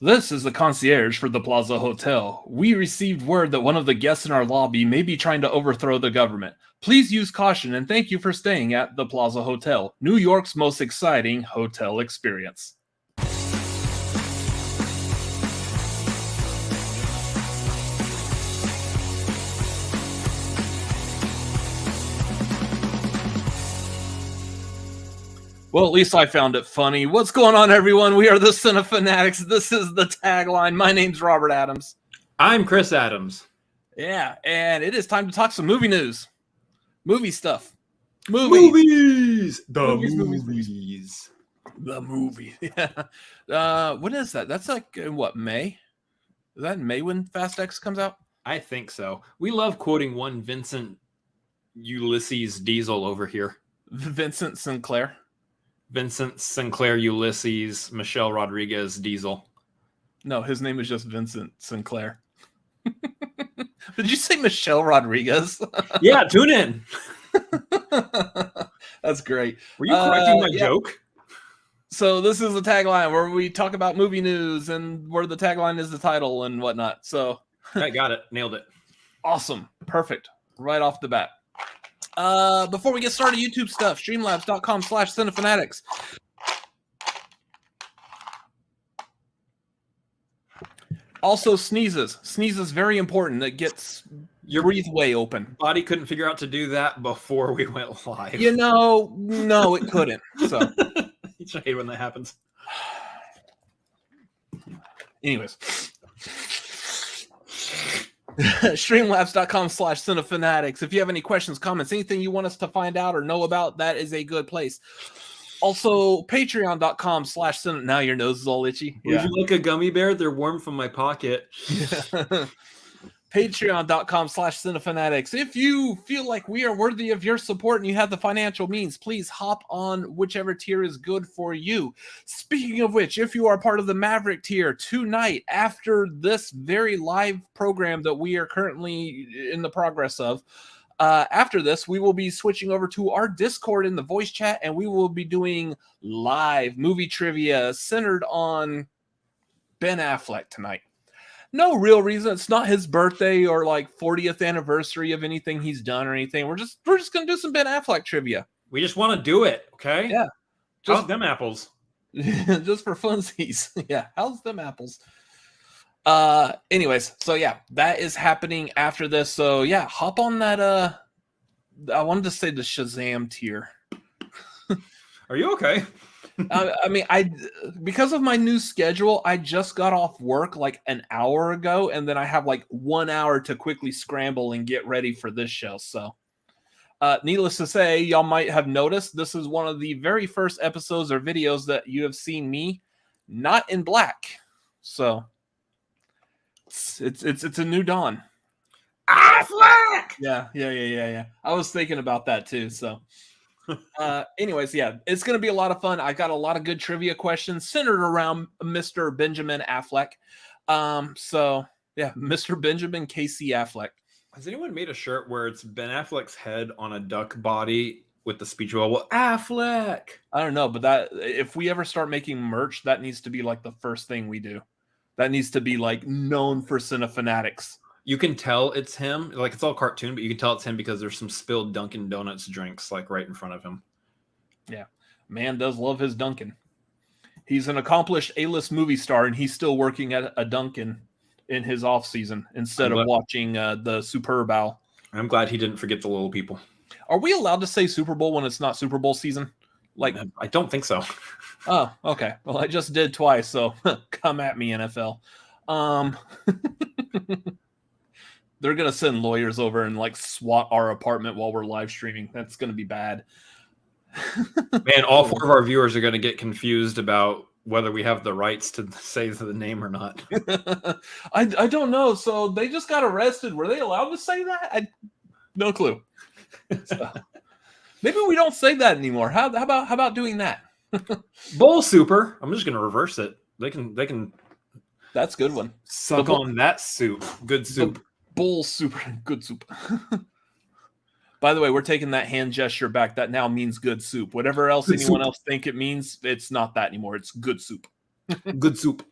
This is the concierge for the Plaza Hotel. We received word that one of the guests in our lobby may be trying to overthrow the government. Please use caution and thank you for staying at the Plaza Hotel, New York's most exciting hotel experience. Well, at least I found it funny. What's going on, everyone? We are the Cinefanatics. This is the Tagline. My name's Robert Adams. I'm Chris Adams. Yeah, and it is time to talk some movie news. Movie stuff. Movies. The movie. Yeah. When is that? That's like, in what, May? Is that in May when Fast X comes out? I think so. We love quoting one Vincent Ulysses Diesel over here. Vincent Sinclair. Vincent Sinclair Ulysses Michelle Rodriguez Diesel. No, his name is just Vincent Sinclair. Did you say Michelle Rodriguez? Yeah, tune in. That's great. Were you correcting my joke? So this is the Tagline where we talk about movie news and where the tagline is the title and whatnot. So I got it. Nailed it. Awesome. Perfect. Right off the bat. Before we get started, YouTube stuff, streamlabs.com/cinefanatics. Also, sneezes. Sneezes very important. That gets your breatheway open. Body couldn't figure out to do that before we went live. You know, no, it couldn't. So you should hate when that happens. Anyways. Streamlabs.com/cinefanatics. If you have any questions, comments, anything you want us to find out or know about, that is a good place. Also, patreon.com/cine. Now your nose is all itchy. Would you like a gummy bear? They're warm from my pocket. Patreon.com/cinefanatics. If you feel like we are worthy of your support and you have the financial means, please hop on whichever tier is good for you. Speaking of which, if you are part of the Maverick tier, tonight, after this very live program that we are currently in the progress of, after this, we will be switching over to our Discord in the voice chat, and we will be doing live movie trivia centered on Ben Affleck tonight. No real reason. It's not his birthday or like 40th anniversary of anything he's done or anything. We're just gonna do some Ben Affleck trivia. We just want to do it, okay? Yeah. How's them apples? Just for funsies. Yeah. How's them apples? Anyways, so yeah, that is happening after this. So yeah, hop on that. I wanted to say the Shazam tier. Are you okay? I mean, because of my new schedule, I just got off work like an hour ago, and then I have like 1 hour to quickly scramble and get ready for this show. So, needless to say, y'all might have noticed this is one of the very first episodes or videos that you have seen me not in black. So, it's a new dawn. Affleck! Yeah. I was thinking about that too. So. Anyways, yeah, it's going to be a lot of fun. I got a lot of good trivia questions centered around Mr. Benjamin Affleck. So yeah, Mr. Benjamin Casey Affleck. Has anyone made a shirt where it's Ben Affleck's head on a duck body with the speech bubble? Affleck. I don't know, but that if we ever start making merch, that needs to be like the first thing we do. That needs to be like known for Cinefanatics. You can tell it's him. Like, it's all cartoon, but you can tell it's him because there's some spilled Dunkin' Donuts drinks like right in front of him. Yeah. Man does love his Dunkin'. He's an accomplished A-list movie star, and he's still working at a Dunkin' in his off season instead of watching the Super Bowl. I'm glad he didn't forget the little people. Are we allowed to say Super Bowl when it's not Super Bowl season? Like, I don't think so. Oh, okay. Well, I just did twice, so come at me, NFL. They're going to send lawyers over and like SWAT our apartment while we're live streaming. That's going to be bad. Man, all 4 of our viewers are going to get confused about whether we have the rights to say the name or not. I don't know. So they just got arrested. Were they allowed to say that? No clue. So, maybe we don't say that anymore. How about doing that? Bowl Super. I'm just going to reverse it. They can. That's a good one. Suck on that soup. Good soup. Bowl Super. Good soup. By the way, we're taking that hand gesture back. That now means good soup. Whatever else anyone else think it means, it's not that anymore. It's good soup. Good soup.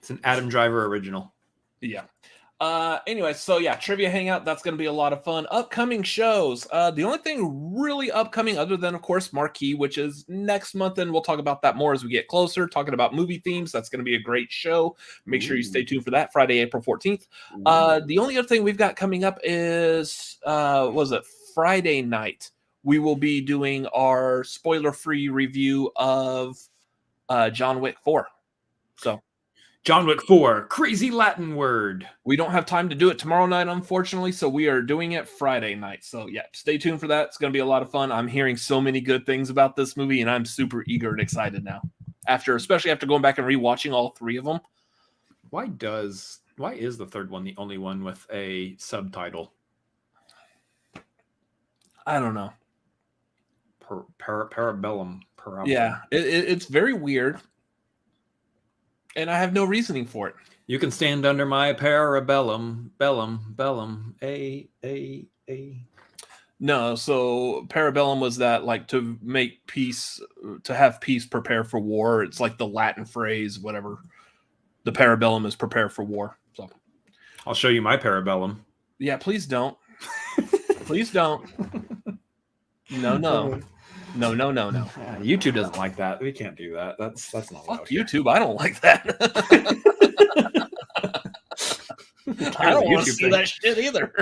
It's an Adam Driver original. Yeah. Anyway, so yeah, Trivia Hangout, that's going to be a lot of fun. Upcoming shows. The only thing really upcoming, other than, of course, Marquee, which is next month, and we'll talk about that more as we get closer, talking about movie themes. That's going to be a great show. Make sure you stay tuned for that, Friday, April 14th. The only other thing we've got coming up is, Friday night. We will be doing our spoiler-free review of John Wick 4. So... John Wick 4, crazy Latin word. We don't have time to do it tomorrow night, unfortunately, so we are doing it Friday night. So, yeah, stay tuned for that. It's going to be a lot of fun. I'm hearing so many good things about this movie, and I'm super eager and excited now. Especially after going back and rewatching all three of them. Why is the third one the only one with a subtitle? I don't know. Parabellum. Yeah, it's very weird. And I have no reasoning for it. You can stand under my parabellum, bellum, a. No, so parabellum was that, like, to make peace, to have peace, prepare for war. It's like the Latin phrase, whatever. The parabellum is prepare for war. So I'll show you my parabellum. Yeah, please don't. Please don't. No. YouTube doesn't like that. We can't do that. That's not fuck YouTube. I don't like that. I don't want to see that shit either.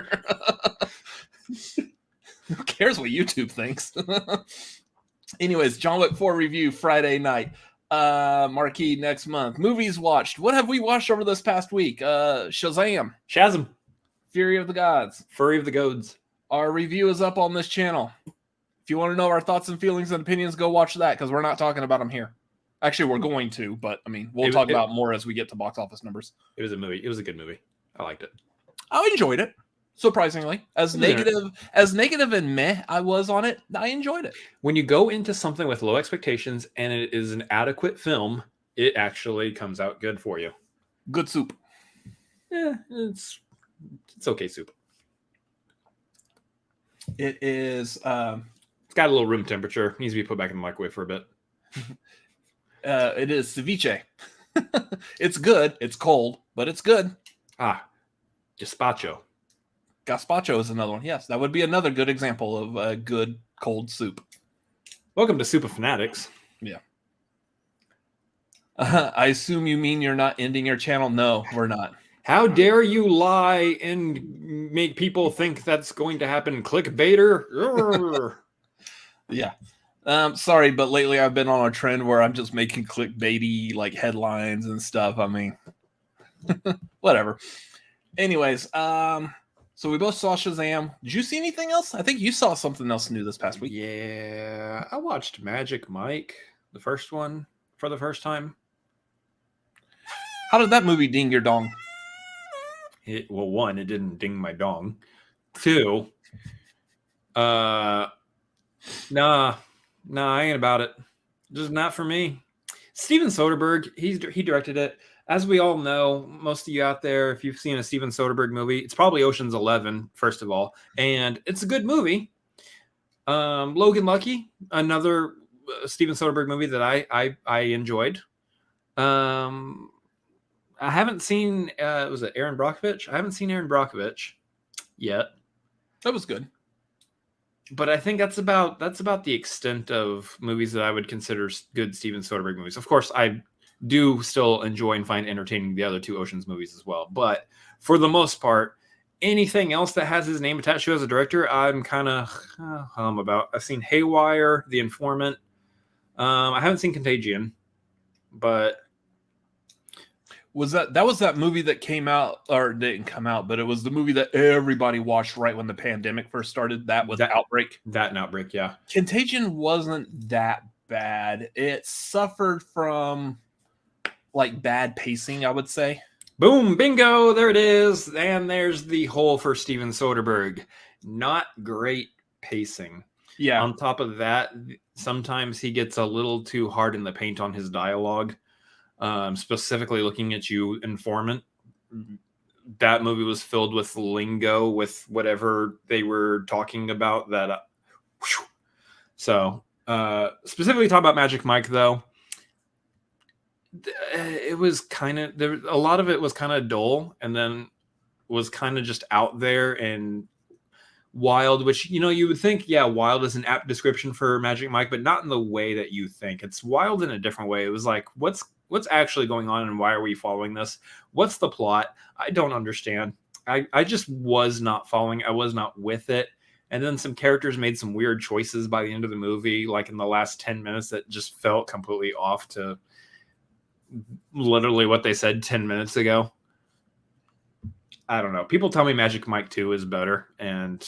Who cares what YouTube thinks? Anyways, John Wick 4 review Friday night. Marquee next month. Movies watched. What have we watched over this past week? Shazam. Fury of the Gods. Furry of the Goads. Our review is up on this channel. If you want to know our thoughts and feelings and opinions, go watch that, because we're not talking about them here. Actually, we're going to, but I mean, we'll talk about more as we get to box office numbers. It was a movie. It was a good movie. I liked it. I enjoyed it, surprisingly. As negative and meh I was on it, I enjoyed it. When you go into something with low expectations and it is an adequate film, it actually comes out good for you. Good soup. Yeah, it's okay soup. It is... It's got a little room temperature. Needs to be put back in the microwave for a bit. It is ceviche. It's good. It's cold, but it's good. Gazpacho. Gazpacho is another one. Yes, that would be another good example of a good cold soup. Welcome to Soup of Fanatics. Yeah. I assume you mean you're not ending your channel? No, we're not. How dare you lie and make people think that's going to happen? Clickbaiter. Yeah. Sorry, but lately I've been on a trend where I'm just making clickbaity like headlines and stuff. I mean, whatever. Anyways, so we both saw Shazam. Did you see anything else? I think you saw something else new this past week. Yeah, I watched Magic Mike, the first one, for the first time. How did that movie ding your dong? One, it didn't ding my dong. Two, Nah, I ain't about it. Just not for me. Steven Soderbergh, he directed it. As we all know, most of you out there, if you've seen a Steven Soderbergh movie, it's probably Ocean's 11, first of all, and it's a good movie. Logan Lucky, another Steven Soderbergh movie that I enjoyed. I haven't seen. Was it Aaron Brockovich? I haven't seen Aaron Brockovich yet. That was good. But I think that's about the extent of movies that I would consider good Steven Soderbergh movies. Of course, I do still enjoy and find entertaining the other two Oceans movies as well. But for the most part, anything else that has his name attached to as a director, I'm kind of hum about. I've seen Haywire, The Informant. I haven't seen Contagion, but... Was that movie that came out, or didn't come out, but it was the movie that everybody watched right when the pandemic first started? That was Outbreak. That and Outbreak, yeah. Contagion wasn't that bad. It suffered from like bad pacing, I would say. Boom, bingo, there it is. And there's the hole for Steven Soderbergh. Not great pacing. Yeah. On top of that, sometimes he gets a little too hard in the paint on his dialogue. Specifically looking at you, Informant. That movie was filled with lingo, with whatever they were talking about. So, specifically talk about Magic Mike, though. It was kind of there. A lot of it was kind of dull, and then was kind of just out there and wild. Which you would think, yeah, wild is an apt description for Magic Mike, but not in the way that you think. It's wild in a different way. It was like, what's actually going on, and why are we following this? What's the plot? I don't understand. I just was not following. I was not with it. And then some characters made some weird choices by the end of the movie, like in the last 10 minutes, that just felt completely off to literally what they said 10 minutes ago. I don't know. People tell me Magic Mike 2 is better, and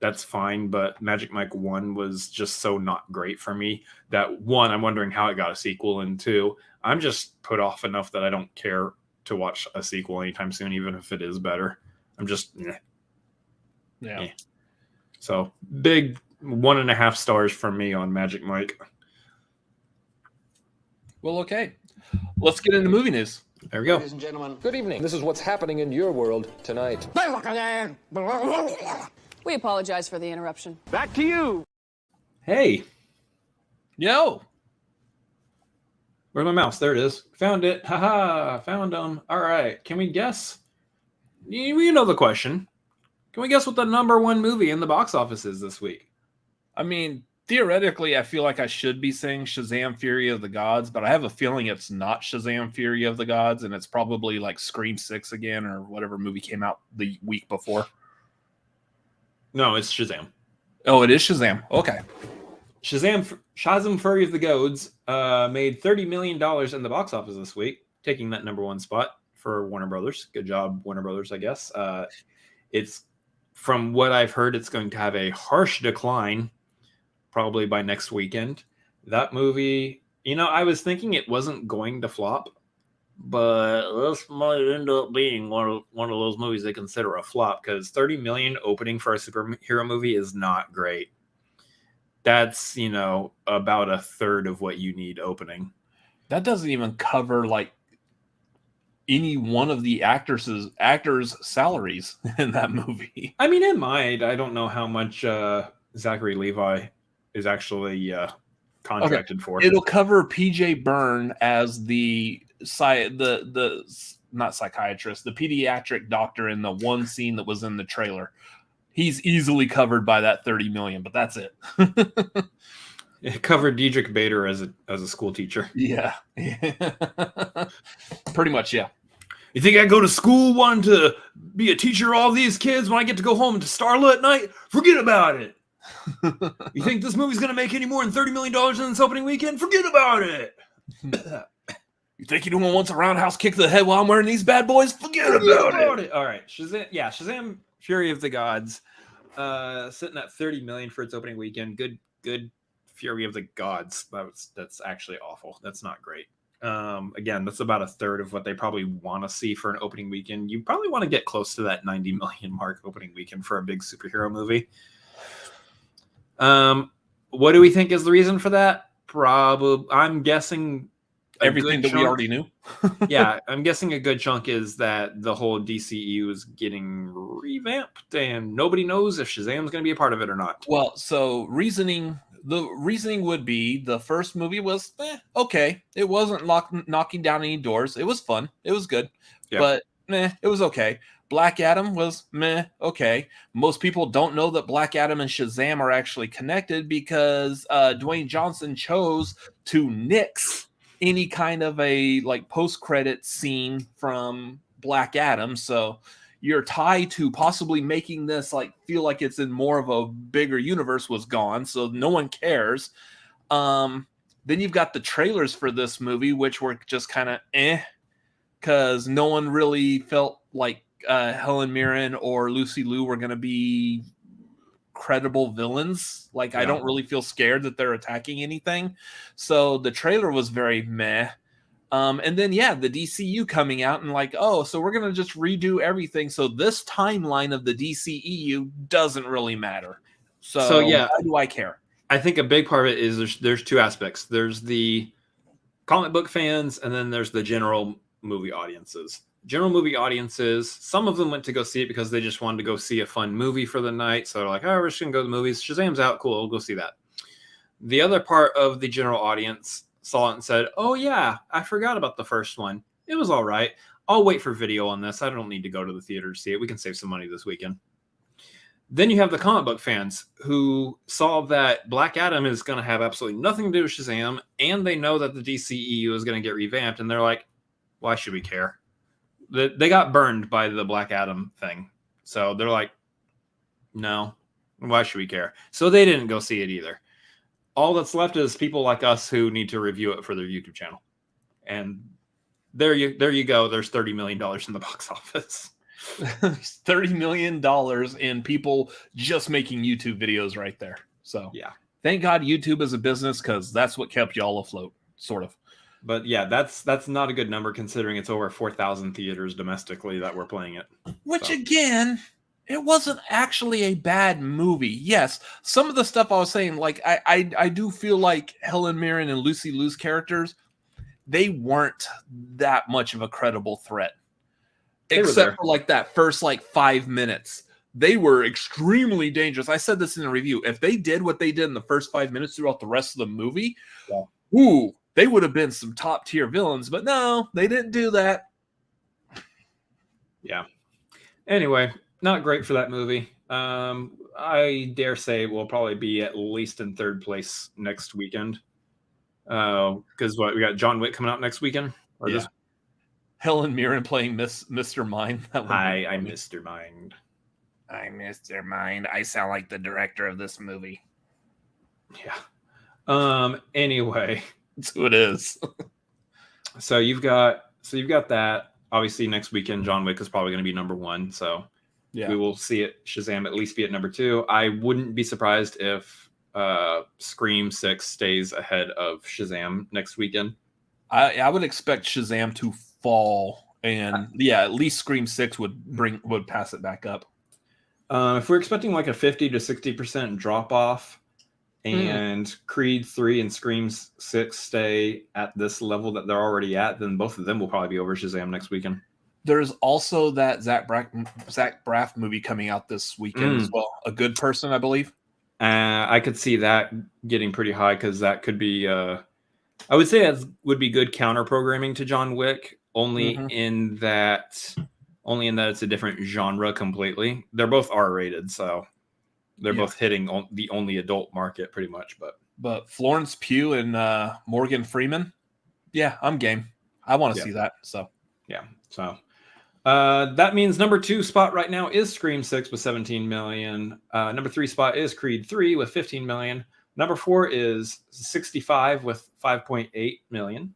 that's fine, but Magic Mike 1 was just so not great for me that, one, I'm wondering how it got a sequel, and two, I'm just put off enough that I don't care to watch a sequel anytime soon, even if it is better. I'm just, yeah. So, big 1.5 stars from me on Magic Mike. Well, okay. Let's get into movie news. There we go. Ladies and gentlemen, good evening. This is what's happening in your world tonight. We apologize for the interruption. Back to you. Hey. Yo. Where's my mouse? There it is. Found it. Haha. Found them. All right. Can we guess? You know the question. Can we guess what the #1 movie in the box office is this week? I mean, theoretically, I feel like I should be saying Shazam! Fury of the Gods, but I have a feeling it's not Shazam! Fury of the Gods, and it's probably like Scream 6 again, or whatever movie came out the week before. No, it's Shazam. Oh, it is Shazam. Okay. Shazam! Fury of the Gods made $30 million in the box office this week, taking that #1 spot for Warner Brothers. Good job, Warner Brothers, I guess. It's, from what I've heard, it's going to have a harsh decline probably by next weekend. That movie, I was thinking it wasn't going to flop, but this might end up being one of those movies they consider a flop, because 30 million opening for a superhero movie is not great. That's, about a third of what you need opening. That doesn't even cover like any one of the actors' salaries in that movie. I mean, it might. I don't know how much Zachary Levi is actually contracted for. It'll cover PJ Byrne as the not psychiatrist, the pediatric doctor in the one scene that was in the trailer. He's easily covered by that 30 million, but that's it. It covered Diedrich Bader as a school teacher. Yeah. Pretty much, yeah. You think I go to school wanting to be a teacher of all these kids when I get to go home to Starla at night? Forget about it. You think this movie's going to make any more than $30 million in this opening weekend? Forget about it. You think anyone wants a roundhouse kick to the head while I'm wearing these bad boys? Forget about it. All right. Shazam! Fury of the Gods, sitting at 30 million for its opening weekend. Good Fury of the Gods. That's actually awful. That's not great. Again, that's about a third of what they probably want to see for an opening weekend. You probably want to get close to that 90 million mark opening weekend for a big superhero movie. What do we think is the reason for that? Probably, I'm guessing everything that we already knew. Yeah, I'm guessing a good chunk is that the whole DCEU is getting revamped, and nobody knows if Shazam's going to be a part of it or not. Well, so the reasoning would be the first movie was okay. It wasn't knocking down any doors. It was fun. It was good, but it was okay. Black Adam was okay. Most people don't know that Black Adam and Shazam are actually connected because Dwayne Johnson chose to nix any kind of a like post-credit scene from Black Adam. So your tie to possibly making this like feel like it's in more of a bigger universe was gone. So no one cares. Then you've got the trailers for this movie, which were just kind of because no one really felt like Helen Mirren or Lucy Liu were going to be credible villains. Like, I don't really feel scared that they're attacking anything. So the trailer was very meh. And then, the DCU coming out and like, so we're going to just redo everything. So this timeline of the DCEU doesn't really matter. So why do I care? I think a big part of it is there's two aspects. There's the comic book fans, and then there's the general movie audiences. General movie audiences, some of them went to go see it because they just wanted to go see a fun movie for the night. So they're like, we're just going to go to the movies. Shazam's out. Cool. We'll go see that. The other part of the general audience, saw it and said, "Oh yeah, I forgot about the first one. It was all right. I'll wait for video on this. I don't need to go to the theater to see it. We can save some money this weekend." Then you have the comic book fans who saw that Black Adam is going to have absolutely nothing to do with Shazam, and they know that the DCEU is going to get revamped, and they're like, why should we care? They got burned by the Black Adam thing. So they're like, no, why should we care? So they didn't go see it either. All that's left is people like us who need to review it for their YouTube channel. And there you go. There's $30 million in the box office. $30 million in people just making YouTube videos right there. So yeah, thank God YouTube is a business, because that's what kept y'all afloat, sort of. But yeah, that's not a good number considering it's over 4,000 theaters domestically that were playing it. Which again, it wasn't actually a bad movie. Yes, some of the stuff I was saying, like I do feel like Helen Mirren and Lucy Liu's characters, they weren't that much of a credible threat. Except for like that first 5 minutes. They were extremely dangerous. I said this in a review. If they did what they did in the first 5 minutes throughout the rest of the movie, they would have been some top tier villains. But no, they didn't do that. Yeah. Anyway, not great for that movie. I dare say we'll probably be at least in third place next weekend. Because we got John Wick coming out next weekend? Or this Helen Mirren playing Mr. Mind. Hi, I'm Mr. Mind. I'm Mr. Mind. I sound like the director of this movie. Yeah. Anyway, that's who it is. So you've got that. Obviously, next weekend, John Wick is probably going to be number 1. So we will see it. Shazam at least be at number 2. I wouldn't be surprised if Scream 6 stays ahead of Shazam next weekend. I would expect Shazam to fall, and at least Scream 6 would pass it back up. If we're expecting like a 50 to 60% drop off, and Creed 3 and Scream 6 stay at this level that they're already at, then both of them will probably be over Shazam next weekend. There's also that Zach Braff movie coming out this weekend as well. A Good Person, I believe. I could see that getting pretty high, because that could be I would say that would be good counter programming to John Wick, only in that it's a different genre completely. They're both R-rated, so they're both hitting the only adult market pretty much. But Florence Pugh and Morgan Freeman, I'm game. I want to see that. So that means number 2 spot right now is Scream 6 with 17 million. Number 3 spot is Creed 3 with 15 million. Number 4 is 65 with 5.8 million.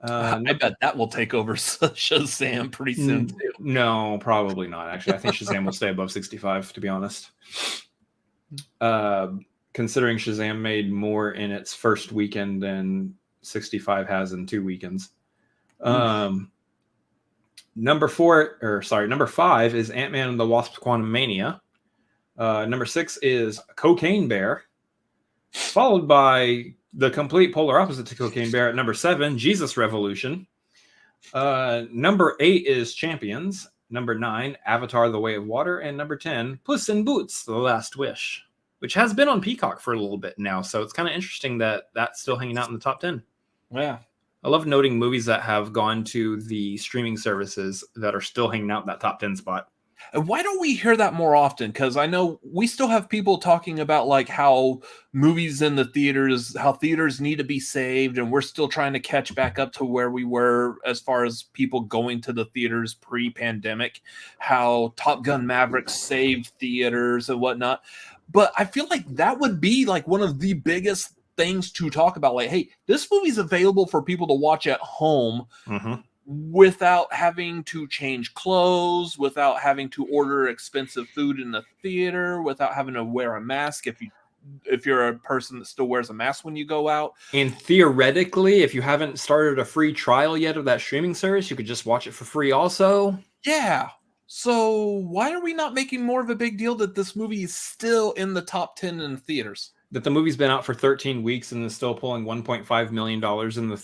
I bet that will take over Shazam pretty soon too. No, probably not. Actually, I think Shazam will stay above 65, to be honest. Considering Shazam made more in its first weekend than 65 has in 2 weekends. Number 5 is Ant-Man and the Wasp: Quantumania. Number 6 is Cocaine Bear, followed by the complete polar opposite to Cocaine Bear at number 7, Jesus Revolution. Number 8 is Champions. Number 9, Avatar: The Way of Water. And number 10, Puss in Boots: The Last Wish, which has been on Peacock for a little bit now. So it's kind of interesting that that's still hanging out in the top 10. Yeah. I love noting movies that have gone to the streaming services that are still hanging out in that top 10 spot. And why don't we hear that more often? Because I know we still have people talking about like how movies in the theaters, how theaters need to be saved, and we're still trying to catch back up to where we were as far as people going to the theaters pre-pandemic, how Top Gun Maverick saved theaters and whatnot. But I feel like that would be like one of the biggest things to talk about. Like, hey, this movie's available for people to watch at home. Without having to change clothes, without having to order expensive food in the theater, without having to wear a mask if you're a person that still wears a mask when you go out. And theoretically, if you haven't started a free trial yet of that streaming service, you could just watch it for free also. Yeah. So why are we not making more of a big deal that this movie is still in the top 10 in theaters? That the movie's been out for 13 weeks and is still pulling $1.5 million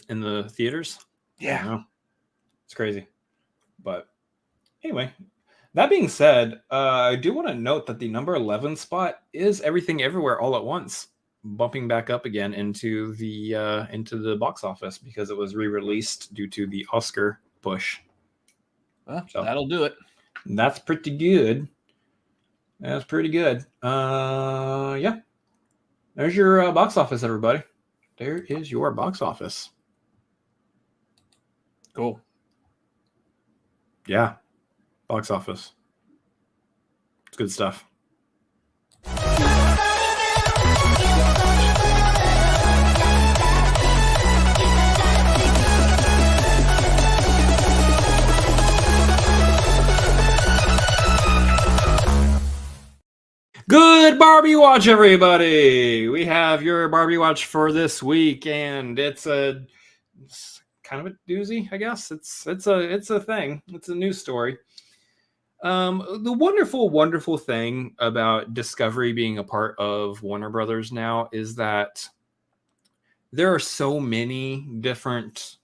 in the theaters? Yeah. It's crazy. But anyway, that being said, I do want to note that the number 11 spot is Everything Everywhere All at Once bumping back up again into the box office because it was re-released due to the Oscar push. Well, so that'll do it. That's pretty good. That's pretty good. Yeah. There's your box office, everybody. There is your box office. Cool. Yeah. Box office. It's good stuff. Good Barbie Watch, everybody! We have your Barbie Watch for this week, and it's kind of a doozy, I guess. It's a thing. It's a news story. The wonderful thing about Discovery being a part of Warner Brothers now is that there are so many different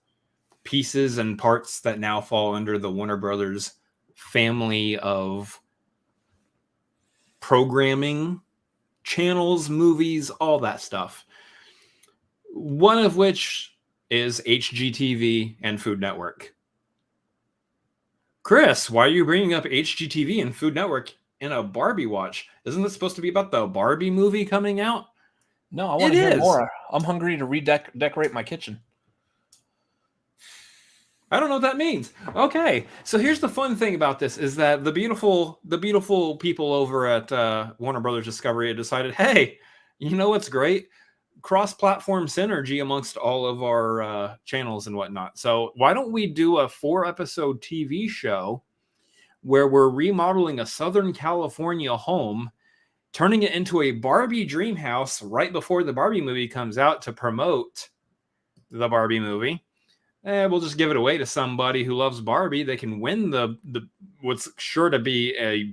pieces and parts that now fall under the Warner Brothers family of programming, channels, movies, all that stuff. One of which is HGTV and Food Network. Chris, why are you bringing up HGTV and Food Network in a Barbie watch? Isn't this supposed to be about the Barbie movie coming out? No, I want to hear more. I'm hungry to redecorate my kitchen. I don't know what that means. Okay, so here's the fun thing about this is that the beautiful people over at Warner Brothers Discovery had decided, hey, you know what's great? Cross-platform synergy amongst all of our channels and whatnot. So why don't we do a 4-episode TV show where we're remodeling a Southern California home, turning it into a Barbie dream house right before the Barbie movie comes out to promote the Barbie movie. We'll just give it away to somebody who loves Barbie. They can win the what's sure to be a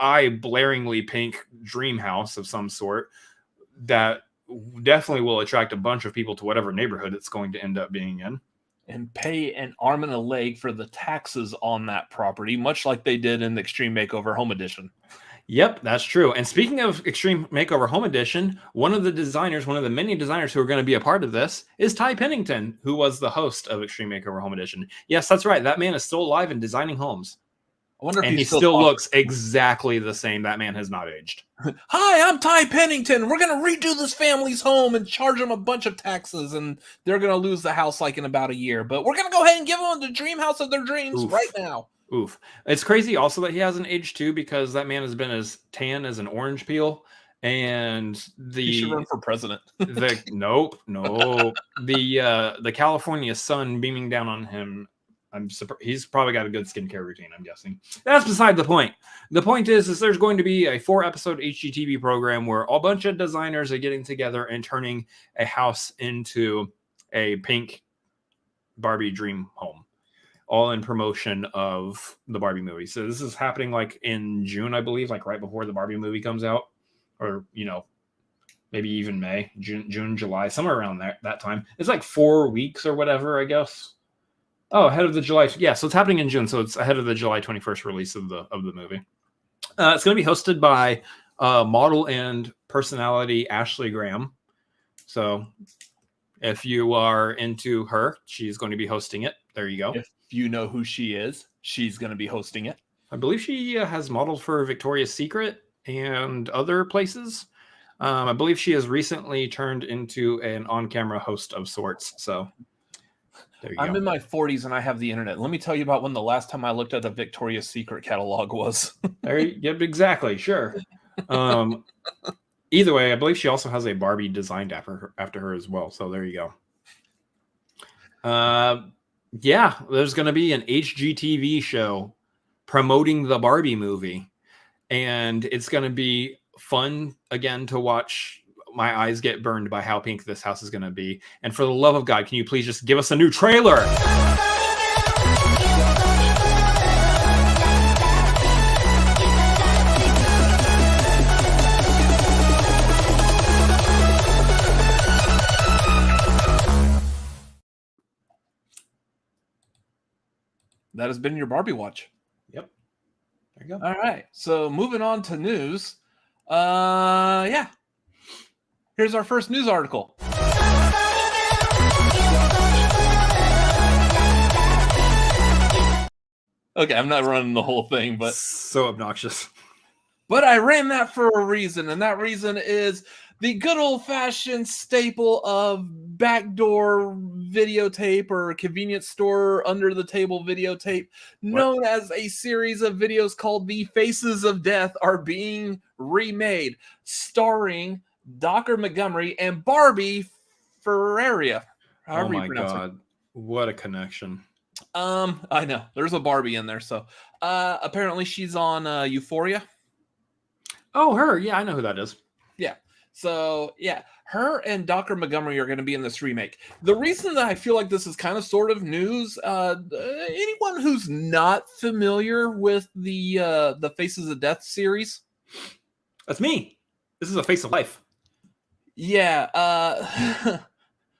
eye-blaringly pink dream house of some sort that definitely will attract a bunch of people to whatever neighborhood it's going to end up being in. And pay an arm and a leg for the taxes on that property, much like they did in the Extreme Makeover Home Edition. Yep, that's true. And speaking of Extreme Makeover Home Edition, one of the many designers who are going to be a part of this is Ty Pennington, who was the host of Extreme Makeover Home Edition. Yes, that's right. That man is still alive and designing homes. I wonder if he still looks exactly the same. That man has not aged. Hi, I'm Ty Pennington. We're going to redo this family's home and charge them a bunch of taxes, and they're going to lose the house like in about a year. But we're going to go ahead and give them the dream house of their dreams right now. Oof. It's crazy also that he hasn't aged too, because that man has been as tan as an orange peel. And he should run for president. Nope. The California sun beaming down on him. I'm surprised. He's probably got a good skincare routine, I'm guessing. That's beside the point. The point is there's going to be a 4-episode HGTV program where a bunch of designers are getting together and turning a house into a pink Barbie dream home, all in promotion of the Barbie movie. So this is happening like in June, I believe, like right before the Barbie movie comes out, or, maybe even May, June, July, somewhere around that time. It's like 4 weeks or whatever, I guess. Oh, ahead of the July. Yeah, so it's happening in June, so it's ahead of the July 21st release of the movie. It's going to be hosted by model and personality Ashley Graham. So if you are into her, she's going to be hosting it. There you go. If you know who she is, she's going to be hosting it. I believe she has modeled for Victoria's Secret and other places. I believe she has recently turned into an on-camera host of sorts. So there you go. I'm in my 40s and I have the internet. Let me tell you about when the last time I looked at the Victoria's Secret catalog was. Yep, exactly. Sure. Either way, I believe she also has a Barbie designed after her as well. So there you go. Yeah, there's going to be an HGTV show promoting the Barbie movie. And it's going to be fun, again, to watch my eyes get burned by how pink this house is going to be. And for the love of God, can you please just give us a new trailer? That has been your Barbie Watch. Yep. There you go. All right. So moving on to news. Yeah. Here's our first news article. Okay, I'm not running the whole thing, but so obnoxious. But I ran that for a reason, and that reason is the good old-fashioned staple of backdoor videotape or convenience store under-the-table videotape, known as a series of videos called The Faces of Death, are being remade, starring Dr. Montgomery and Barbie Ferreira. Oh my God. What a connection. I know. There's a Barbie in there, so apparently she's on Euphoria. Oh, her. Yeah, I know who that is. Yeah. So, yeah, her and Dr. Montgomery are going to be in this remake. The reason that I feel like this is kind of sort of news, anyone who's not familiar with the Faces of Death series? That's me. This is a Face of Life. Yeah.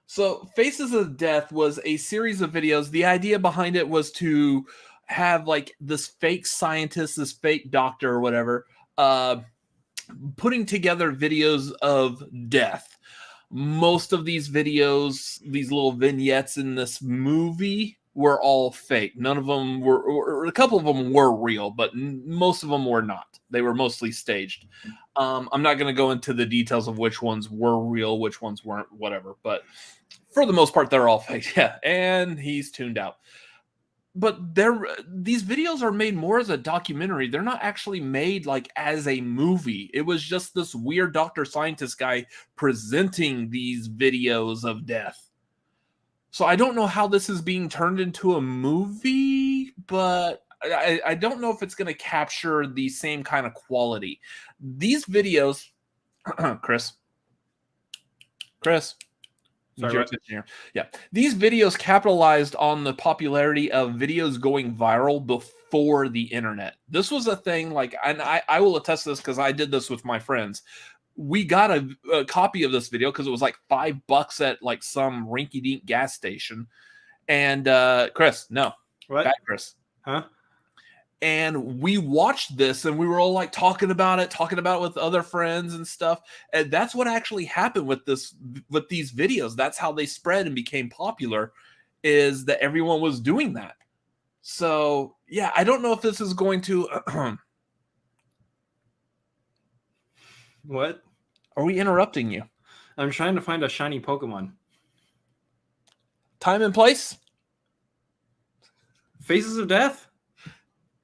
So, Faces of Death was a series of videos. The idea behind it was to have, like, this fake scientist, this fake doctor or whatever, putting together videos of death. Most of these videos, these little vignettes in this movie were all fake. None of them were, or a couple of them were real, but most of them were not. They were mostly staged. I'm not going to go into the details of which ones were real, which ones weren't, whatever. But for the most part, they're all fake. Yeah, and he's tuned out. But these videos are made more as a documentary. They're not actually made like as a movie. It was just this weird Dr. Scientist guy presenting these videos of death. So I don't know how this is being turned into a movie, but I don't know if it's going to capture the same kind of quality. These videos, Chris. Sorry, here. Yeah. These videos capitalized on the popularity of videos going viral before the internet. This was a thing, like, and I will attest to this because I did this with my friends. We got a copy of this video because it was like $5 at like some rinky-dink gas station. And Chris, no. What? Bad Chris. Huh? And we watched this and we were all like talking about it with other friends and stuff. And that's what actually happened with these videos. That's how they spread and became popular, is that everyone was doing that. So yeah, I don't know if this is going to What? Are we interrupting you? I'm trying to find a shiny Pokemon. Time and place? Faces of Death?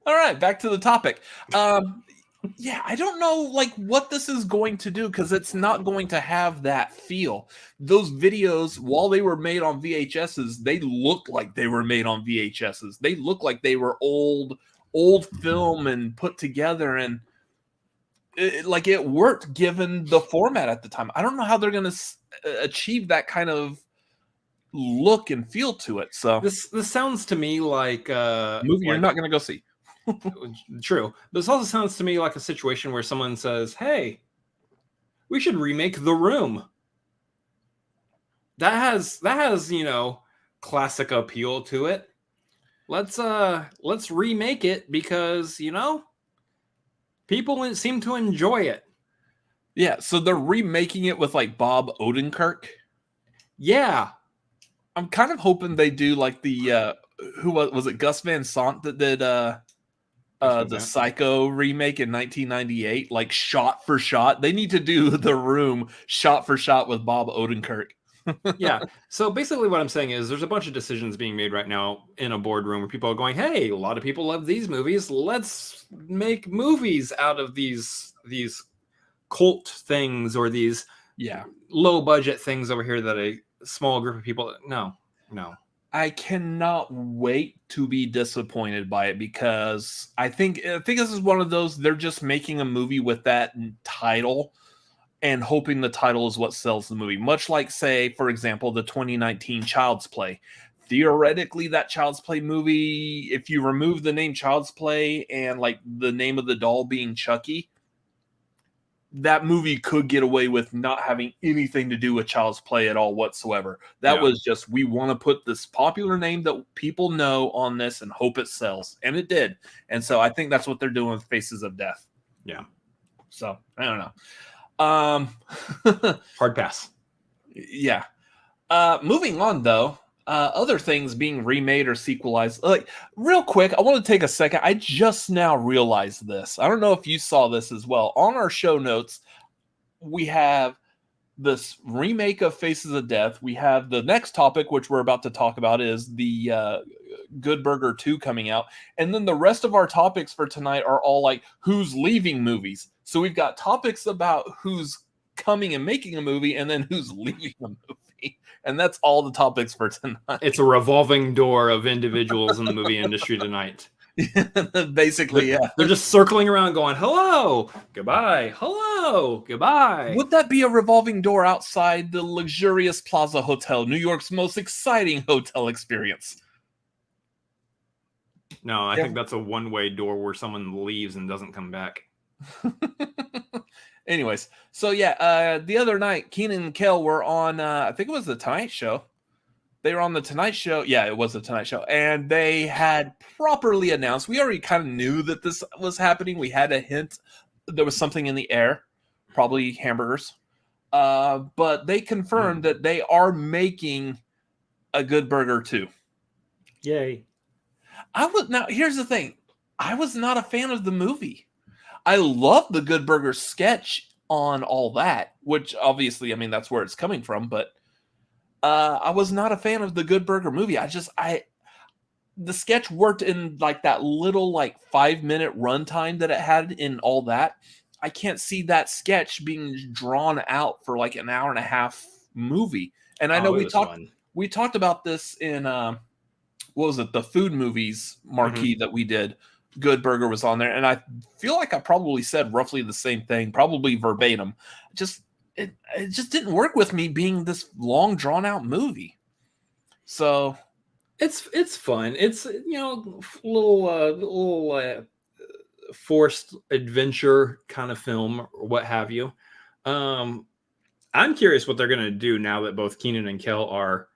All right, back to the topic. Yeah, I don't know like what this is going to do because it's not going to have that feel. Those videos, while they were made on VHSs, they looked like they were made on VHSs. They looked like they were old film and put together, and it worked given the format at the time. I don't know how they're going to achieve that kind of look and feel to it. So this sounds to me like a movie you're not going to go see. True. This also sounds to me like a situation where someone says, "Hey, we should remake The Room." That has, classic appeal to it. Let's remake it because, people seem to enjoy it. Yeah, so they're remaking it with like Bob Odenkirk. Yeah. I'm kind of hoping they do like the who was it, Gus Van Sant that did the Psycho remake in 1998, like shot for shot. They need to do The Room shot for shot with Bob Odenkirk. Yeah. So basically what I'm saying is there's a bunch of decisions being made right now in a boardroom where people are going, "Hey, a lot of people love these movies. Let's make movies out of these cult things or these low budget things over here that a small group of people." No. I cannot wait to be disappointed by it because I think this is one of those, they're just making a movie with that title and hoping the title is what sells the movie. Much like, say, for example, the 2019 Child's Play. Theoretically, that Child's Play movie, if you remove the name Child's Play and like the name of the doll being Chucky, that movie could get away with not having anything to do with Child's Play at all whatsoever. That was just, we want to put this popular name that people know on this and hope it sells. And it did. And so I think that's what they're doing with Faces of Death. Yeah. So I don't know. Hard pass. Yeah. Moving on though, other things being remade or sequelized. Like real quick, I want to take a second. I just now realized this. I don't know if you saw this as well. On our show notes, we have this remake of Faces of Death. We have the next topic, which we're about to talk about, is the Good Burger 2 coming out. And then the rest of our topics for tonight are all like who's leaving movies. So we've got topics about who's coming and making a movie and then who's leaving a movie. And that's all the topics for tonight. It's a revolving door of individuals in the movie industry tonight. Basically, yeah. They're just circling around going, hello, goodbye, hello, goodbye. Would that be a revolving door outside the luxurious Plaza Hotel, New York's most exciting hotel experience? No, I think that's a one-way door where someone leaves and doesn't come back. Anyways, so yeah, the other night, Keenan and Kel were on, I think it was the Tonight Show. They were on the Tonight Show. Yeah, it was the Tonight Show. And they had properly announced. We already kind of knew that this was happening. We had a hint. There was something in the air, probably hamburgers. But they confirmed that they are making a Good Burger 2. Yay. Now, here's the thing. I was not a fan of the movie. I love the Good Burger sketch on all that, which obviously, I mean, that's where it's coming from, but I was not a fan of the Good Burger movie. The sketch worked in like that little like 5-minute runtime that it had in all that. I can't see that sketch being drawn out for like an hour and a half movie. And I know we talked about this in what was it, the food movies marquee that we did. Good Burger was on there, and I feel like I probably said roughly the same thing, probably verbatim. It just didn't work with me being this long drawn out movie. So it's fun. It's little forced adventure kind of film or what have you. I'm curious what they're gonna do now that both Keenan and Kel are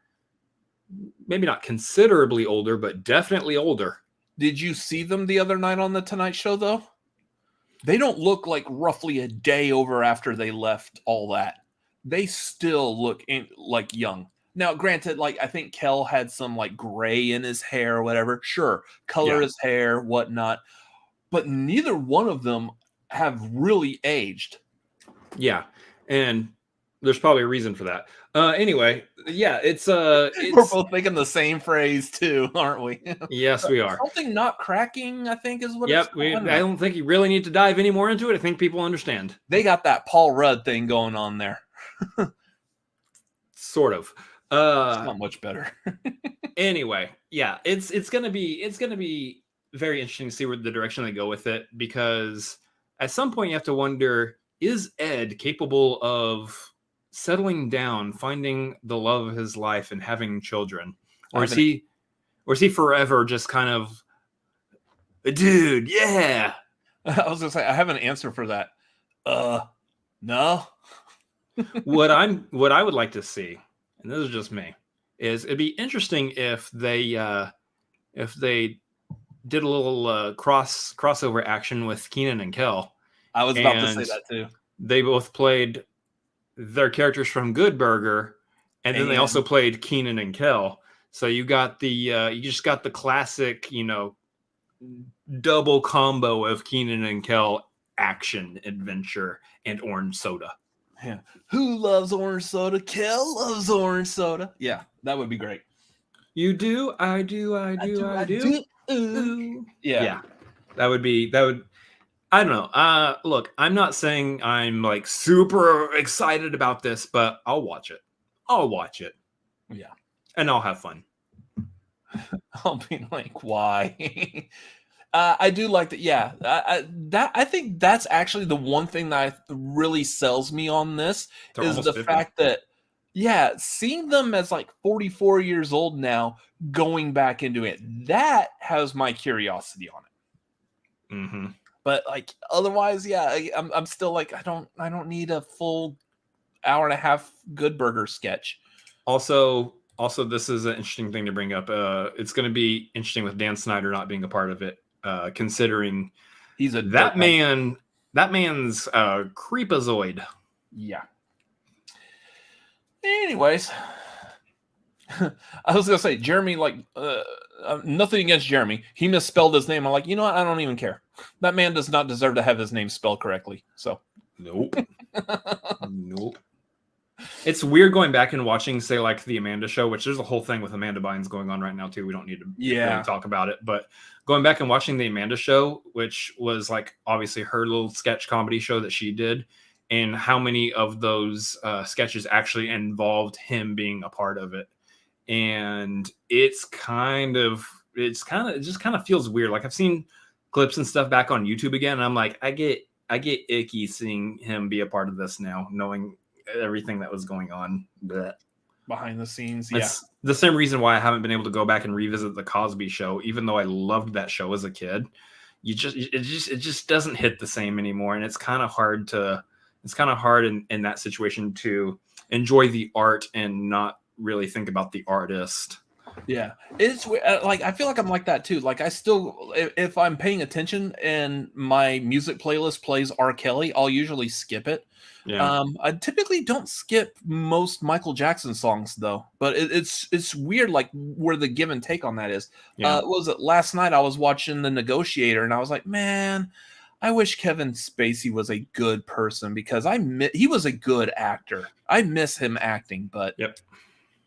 maybe not considerably older, but definitely older. Did you see them the other night on the Tonight Show though? They don't look like roughly a day over after they left all that. They still look like young. Now, granted, like I think Kel had some like gray in his hair or whatever. Sure, color his hair, whatnot. But neither one of them have really aged. Yeah, and there's probably a reason for that. Anyway, yeah, it's we're both thinking the same phrase too, aren't we? Yes, we are. Something not cracking, I think, is what. Yep, I don't think you really need to dive any more into it. I think people understand. They got that Paul Rudd thing going on there. Sort of. It's not much better. Anyway, yeah, it's gonna be very interesting to see where the direction they go with it, because at some point you have to wonder, is Ed capable of settling down, finding the love of his life, and having children, or is he forever just kind of a dude? Yeah, I was gonna say I have an answer for that. No. What I would like to see, and this is just me, is it'd be interesting if they did a little crossover action with Keenan and Kel. I was about to say that too. They both played their characters from Good Burger, and then they also played Keenan and Kel. So you got you just got the classic, double combo of Keenan and Kel action, adventure, and orange soda. Yeah. Who loves orange soda? Kel loves orange soda. Yeah, that would be great. You do, I do, I do, I do. Ooh. Yeah. That would I don't know. Look, I'm not saying I'm like super excited about this, but I'll watch it. Yeah. And I'll have fun. I'll be like, why? I do like that. Yeah. I think that's actually the one thing that really sells me on this is the 50. Fact that, yeah, seeing them as like 44 years old now, going back into it, that has my curiosity on it. Mm-hmm. But like otherwise, yeah, I'm still like I don't need a full hour and a half Good Burger sketch. Also, this is an interesting thing to bring up. It's going to be interesting with Dan Snyder not being a part of it, considering he's a that man's creepazoid. Yeah. Anyways, I was gonna say Jeremy, like, nothing against Jeremy. He misspelled his name. I'm like, you know what? I don't even care. That man does not deserve to have his name spelled correctly. So, nope. Nope. It's weird going back and watching, say, like the Amanda Show, which there's a whole thing with Amanda Bynes going on right now too. We don't need to really talk about it, but going back and watching the Amanda Show, which was like obviously her little sketch comedy show that she did, and how many of those sketches actually involved him being a part of it. And it just kind of feels weird. Like I've seen clips and stuff back on YouTube again, and I'm like, I get icky seeing him be a part of this now, knowing everything that was going on behind the scenes. That's the same reason why I haven't been able to go back and revisit the Cosby Show, even though I loved that show as a kid. It just doesn't hit the same anymore, and it's kind of hard in that situation to enjoy the art and not really think about the artist. Yeah, it's like I feel like I'm like that too. Like I still, if I'm paying attention and my music playlist plays R. Kelly, I'll usually skip it. Yeah. I typically don't skip most Michael Jackson songs though, but it's weird, like where the give and take on that is. What was it last night? I was watching The Negotiator, and I was like, man, I wish Kevin Spacey was a good person because he was a good actor. I miss him acting, but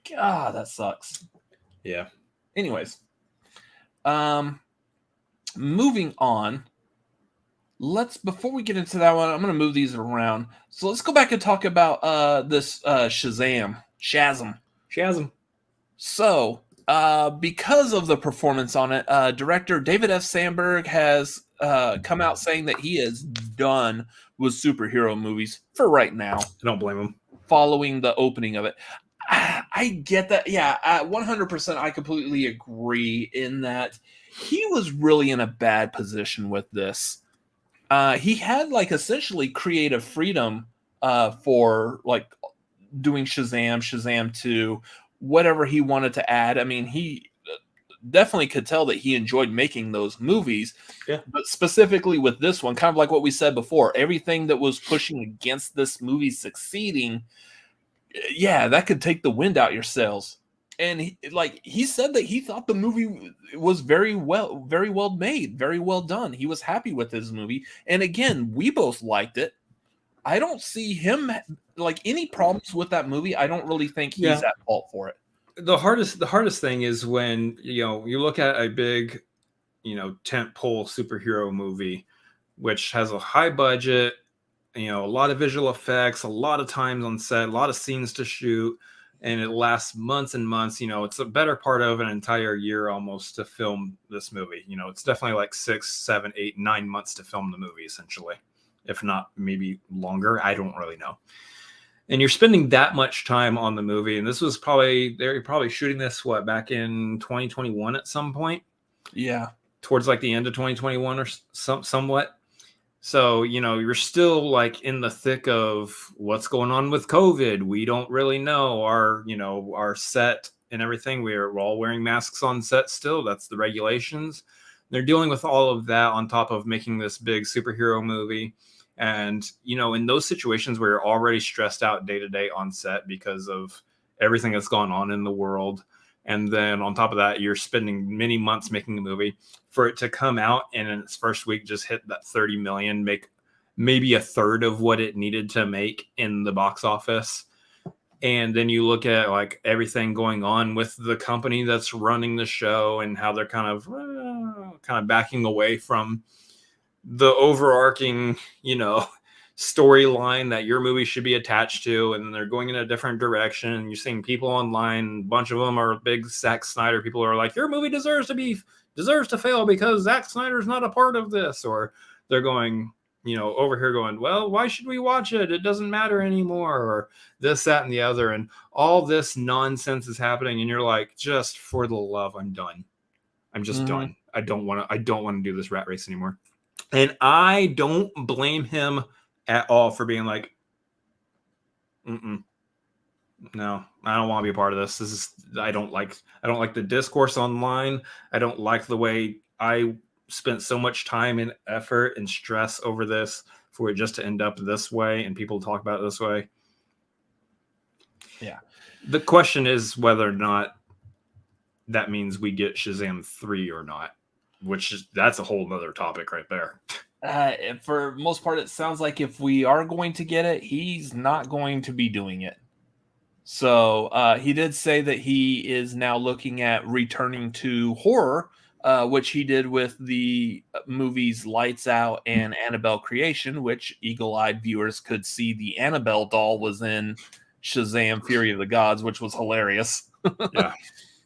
God, that sucks. Yeah. Anyways, moving on. Before we get into that one, I'm going to move these around. So let's go back and talk about this Shazam. So, because of the performance on it, director David F. Sandberg has come out saying that he is done with superhero movies for right now. I don't blame him. Following the opening of it. I get that. Yeah, 100%. I completely agree in that he was really in a bad position with this. He had like essentially creative freedom for like doing Shazam 2, whatever he wanted to add. I mean, he definitely could tell that he enjoyed making those movies. Yeah. But specifically with this one, kind of like what we said before, everything that was pushing against this movie succeeding, yeah, that could take the wind out your sails. And he said that he thought the movie was very well made, very well done. He was happy with his movie. And again, we both liked it. I don't see him like any problems with that movie. I don't really think he's at fault for it. The hardest thing is when, you look at a big, tentpole superhero movie, which has a high budget, a lot of visual effects, a lot of times on set, a lot of scenes to shoot, and it lasts months and months. It's a better part of an entire year almost to film this movie. It's definitely like 6, 7, 8, 9 months to film the movie, essentially, if not maybe longer. I don't really know. And you're spending that much time on the movie, and this was they're probably shooting this back in 2021 at some point. Yeah, towards like the end of 2021 or somewhat. So, you're still like in the thick of what's going on with COVID. We don't really know our set and everything. We're all wearing masks on set still. That's the regulations. They're dealing with all of that on top of making this big superhero movie. And, in those situations where you're already stressed out day to day on set because of everything that's gone on in the world. And then on top of that, you're spending many months making a movie for it to come out and in its first week just hit that 30 million, make maybe a third of what it needed to make in the box office. And then you look at like everything going on with the company that's running the show and how they're kind of backing away from the overarching, storyline that your movie should be attached to, and they're going in a different direction. And you're seeing people online, a bunch of them are big Zack Snyder people who are like, your movie deserves to fail because Zack Snyder's not a part of this. Or they're going, over here going, well, why should we watch it? It doesn't matter anymore. Or this, that, and the other. And all this nonsense is happening. And you're like, just for the love, I'm done. I'm just done. I don't want to do this rat race anymore. And I don't blame him at all for being like, no, I don't want to be a part of this. I don't like the discourse online. I don't like the way I spent so much time and effort and stress over this for it just to end up this way and people talk about it this way. Yeah. The question is whether or not that means we get Shazam 3 or not, that's a whole nother topic right there. For most part, it sounds like if we are going to get it, he's not going to be doing it. So he did say that he is now looking at returning to horror, which he did with the movies Lights Out and Annabelle Creation, which eagle-eyed viewers could see the Annabelle doll was in Shazam Fury of the Gods, which was hilarious. Yeah.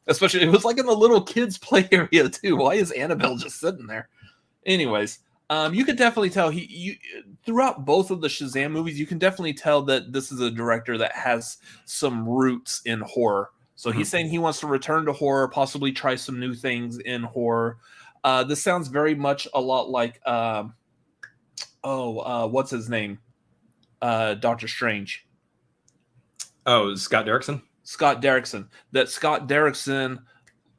Especially, it was like in the little kids' play area, too. Why is Annabelle just sitting there? Anyways, you could definitely tell throughout both of the Shazam movies, you can definitely tell that this is a director that has some roots in horror. So he's saying he wants to return to horror, possibly try some new things in horror. This sounds very much a lot like, what's his name? Doctor Strange. Oh, Scott Derrickson? Scott Derrickson. That Scott Derrickson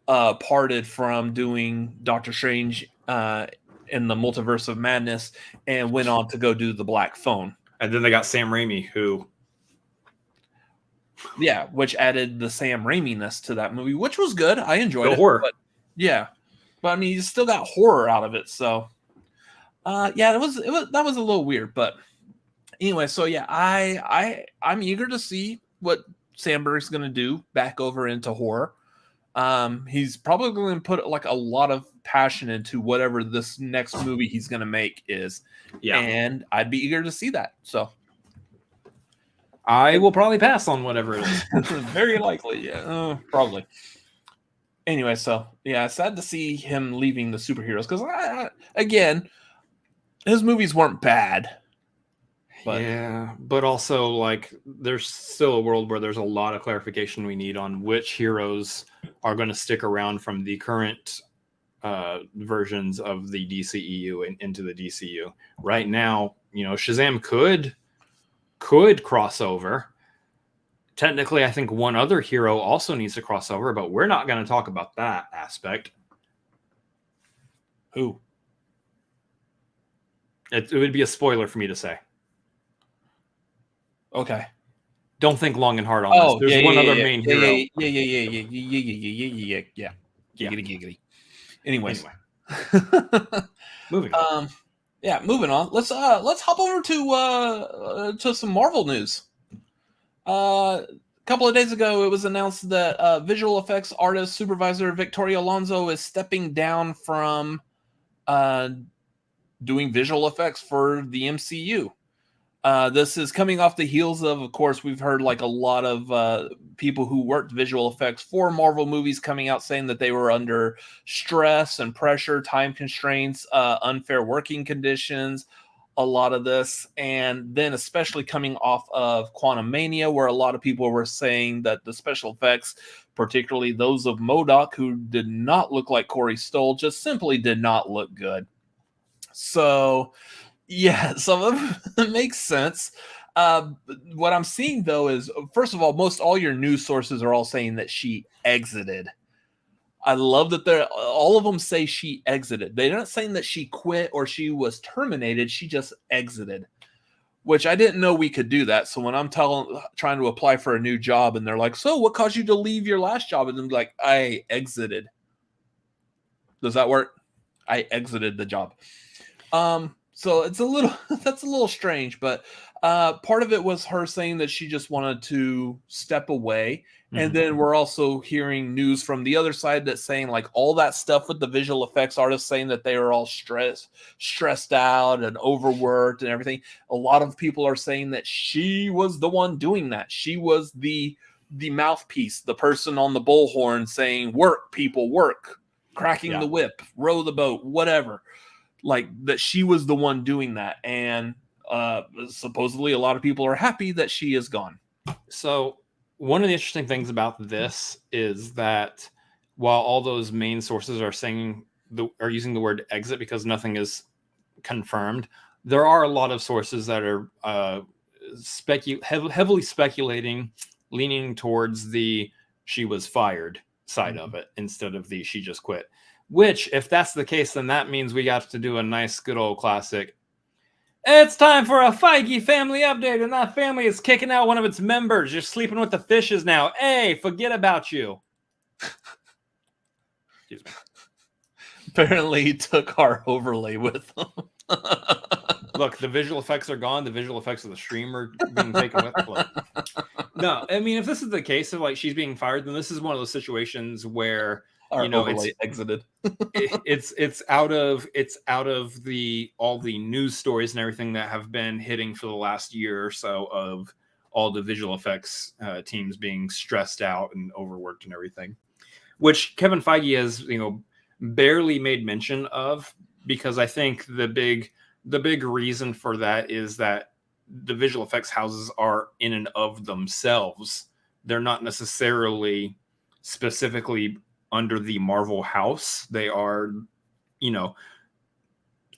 parted from doing Doctor Strange in the Multiverse of Madness and went on to go do the Black Phone. And then they got Sam Raimi, which added the Sam Raimi-ness to that movie, which was good. I enjoyed it. Horror. But I mean, you still got horror out of it. So, that was a little weird. But anyway, so yeah, I'm eager to see what Sandberg's going to do back over into horror. He's probably going to put like a lot of passion into whatever this next movie he's going to make is. Yeah. And I'd be eager to see that. So I will probably pass on whatever it is. Very likely. Yeah, probably. Anyway, so yeah, sad to see him leaving the superheroes because again, his movies weren't bad. But, but also like there's still a world where there's a lot of clarification we need on which heroes are going to stick around from the current versions of the DCEU and into the DCU. Right now, Shazam could cross over. Technically, I think one other hero also needs to cross over, but we're not going to talk about that aspect. Who? It would be a spoiler for me to say. Okay. Don't think long and hard on this. There's one other main hero. Yeah. Giggity. Anyways. Moving on. Moving on. Let's hop over to some Marvel news. A couple of days ago, it was announced that visual effects artist supervisor Victoria Alonso is stepping down from doing visual effects for the MCU. This is coming off the heels of course, we've heard like a lot of people who worked visual effects for Marvel movies coming out saying that they were under stress and pressure, time constraints, unfair working conditions, a lot of this. And then especially coming off of Quantumania, where a lot of people were saying that the special effects, particularly those of MODOK, who did not look like Corey Stoll, just simply did not look good. So yeah, some of it makes sense. What I'm seeing, though, is, first of all, most all your news sources are all saying that she exited. I love that all of them say she exited. They're not saying that she quit or she was terminated. She just exited, which I didn't know we could do that. So when I'm trying to apply for a new job and they're like, so what caused you to leave your last job? And I'm like, I exited. Does that work? I exited the job. So it's that's a little strange, but part of it was her saying that she just wanted to step away. Mm-hmm. And then we're also hearing news from the other side that's saying like all that stuff with the visual effects artists saying that they are all stressed out and overworked and everything. A lot of people are saying that she was the one doing that. She was the mouthpiece, the person on the bullhorn saying, work, people, work, cracking the whip, row the boat, whatever. Like that she was the one doing that. And supposedly a lot of people are happy that she is gone. So one of the interesting things about this is that while all those main sources are saying are using the word exit because nothing is confirmed, there are a lot of sources that are heavily speculating, leaning towards the she was fired side of it instead of the she just quit. Which, if that's the case, then that means we got to do a nice, good old classic. It's time for a Feige family update, and that family is kicking out one of its members. You're sleeping with the fishes now. Hey, forget about you. Excuse me. Apparently, he took our overlay with him. Look, the visual effects are gone. The visual effects of the stream are being taken with. Look. No, I mean, if this is the case of like she's being fired, then this is one of those situations where Our you know overlay exited. it's out of all the news stories and everything that have been hitting for the last year or so of all the visual effects teams being stressed out and overworked and everything, which Kevin Feige has barely made mention of, because I think the big reason for that is that the visual effects houses are in and of themselves. They're not necessarily specifically under the Marvel house. They are,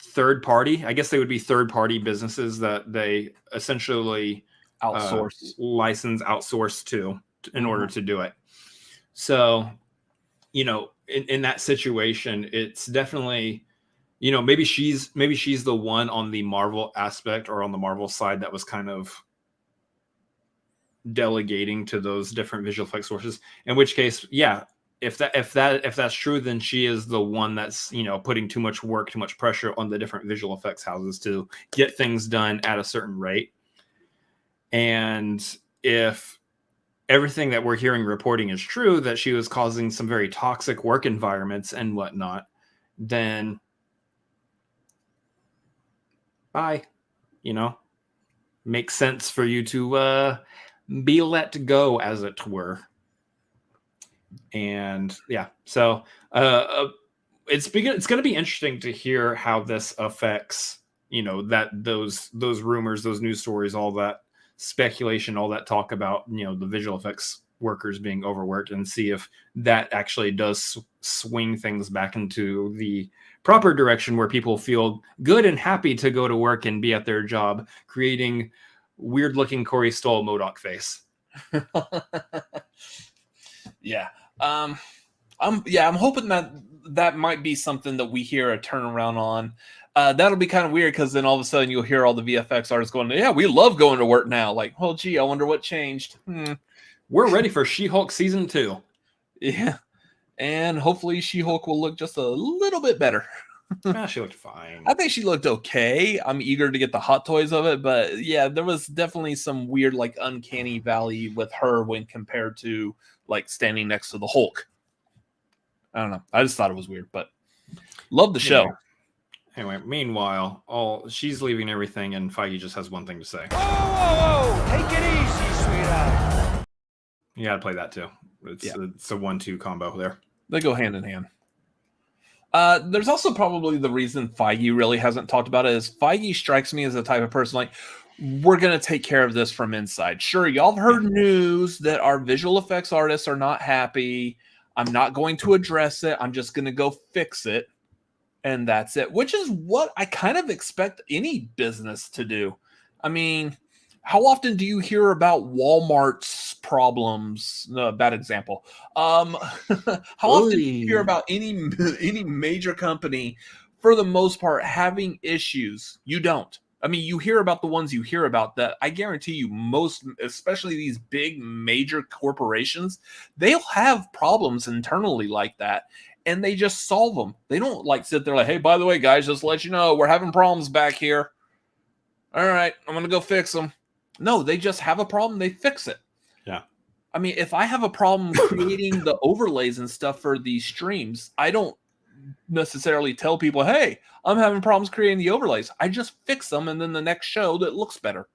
third party. I guess they would be third party businesses that they essentially outsource to in order to do it. So, in that situation, it's definitely, maybe she's the one on the Marvel aspect or on the Marvel side that was kind of delegating to those different visual effects sources. In which case, yeah, if that's true, then she is the one that's putting too much work, too much pressure on the different visual effects houses to get things done at a certain rate. And if everything that we're hearing reporting is true, that she was causing some very toxic work environments and whatnot, then bye. Makes sense for you to be let go, as it were. And yeah, so it's going to be interesting to hear how this affects, that those rumors, those news stories, all that speculation, all that talk about, the visual effects workers being overworked, and see if that actually does swing things back into the proper direction where people feel good and happy to go to work and be at their job, creating weird looking Corey Stoll MODOK face. Yeah. I'm hoping that might be something that we hear a turnaround on. That'll be kind of weird, because then all of a sudden you'll hear all the VFX artists going, yeah, we love going to work now. Like, oh, gee, I wonder what changed. We're ready for She-Hulk season 2. Yeah. And hopefully She-Hulk will look just a little bit better. She looked fine. I think she looked okay. I'm eager to get the hot toys of it, but yeah, there was definitely some weird, like, uncanny valley with her when compared to like standing next to the Hulk. I don't know. I just thought it was weird, but love the show. Anyway, meanwhile, she's leaving everything, and Feige just has one thing to say. Whoa! Take it easy, sweetheart. You got to play that too. It's a 1-2 combo there. They go hand in hand. There's also probably the reason Feige really hasn't talked about it is Feige strikes me as the type of person like, we're going to take care of this from inside. Sure, y'all have heard news that our visual effects artists are not happy. I'm not going to address it. I'm just going to go fix it. And that's it, which is what I kind of expect any business to do. I mean, how often do you hear about Walmart's problems? No, bad example. How often do you hear about any major company, for the most part, having issues? You don't. I mean, you hear about the ones you hear about that I guarantee you most, especially these big major corporations, they'll have problems internally like that, and they just solve them. They don't like sit there like, hey, by the way, guys, just to let you know, we're having problems back here. All right, I'm going to go fix them. No, they just have a problem. They fix it. Yeah. I mean, if I have a problem creating the overlays and stuff for these streams, I don't necessarily tell people, hey, I'm having problems creating the overlays. I just fix them, and then the next show that looks better.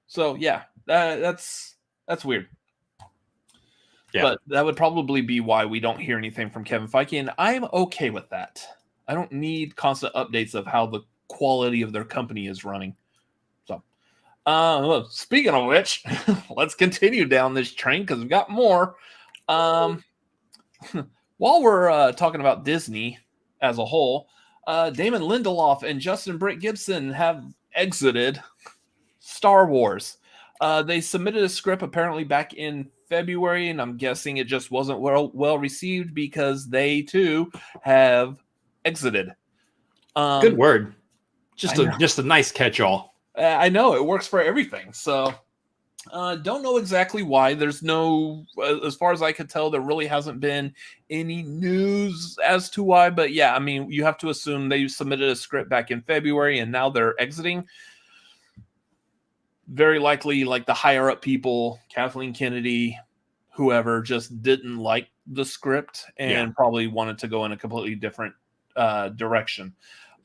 So yeah, that's weird. Yeah. But that would probably be why we don't hear anything from Kevin Feige, and I'm okay with that. I don't need constant updates of how the quality of their company is running. So, speaking of which, let's continue down this train because we've got more. While we're talking about Disney as a whole, Damon Lindelof and Justin Britt Gibson have exited Star Wars. They submitted a script apparently back in February, and I'm guessing it just wasn't well received because they too have exited. Good word. Just a nice catch-all. I know it works for everything. So don't know exactly why. There's no, as far as I could tell, there really hasn't been any news as to why. But yeah, I mean, you have to assume they submitted a script back in February and now they're exiting. Very likely, like the higher up people, Kathleen Kennedy, whoever, just didn't like the script and probably wanted to go in a completely different direction.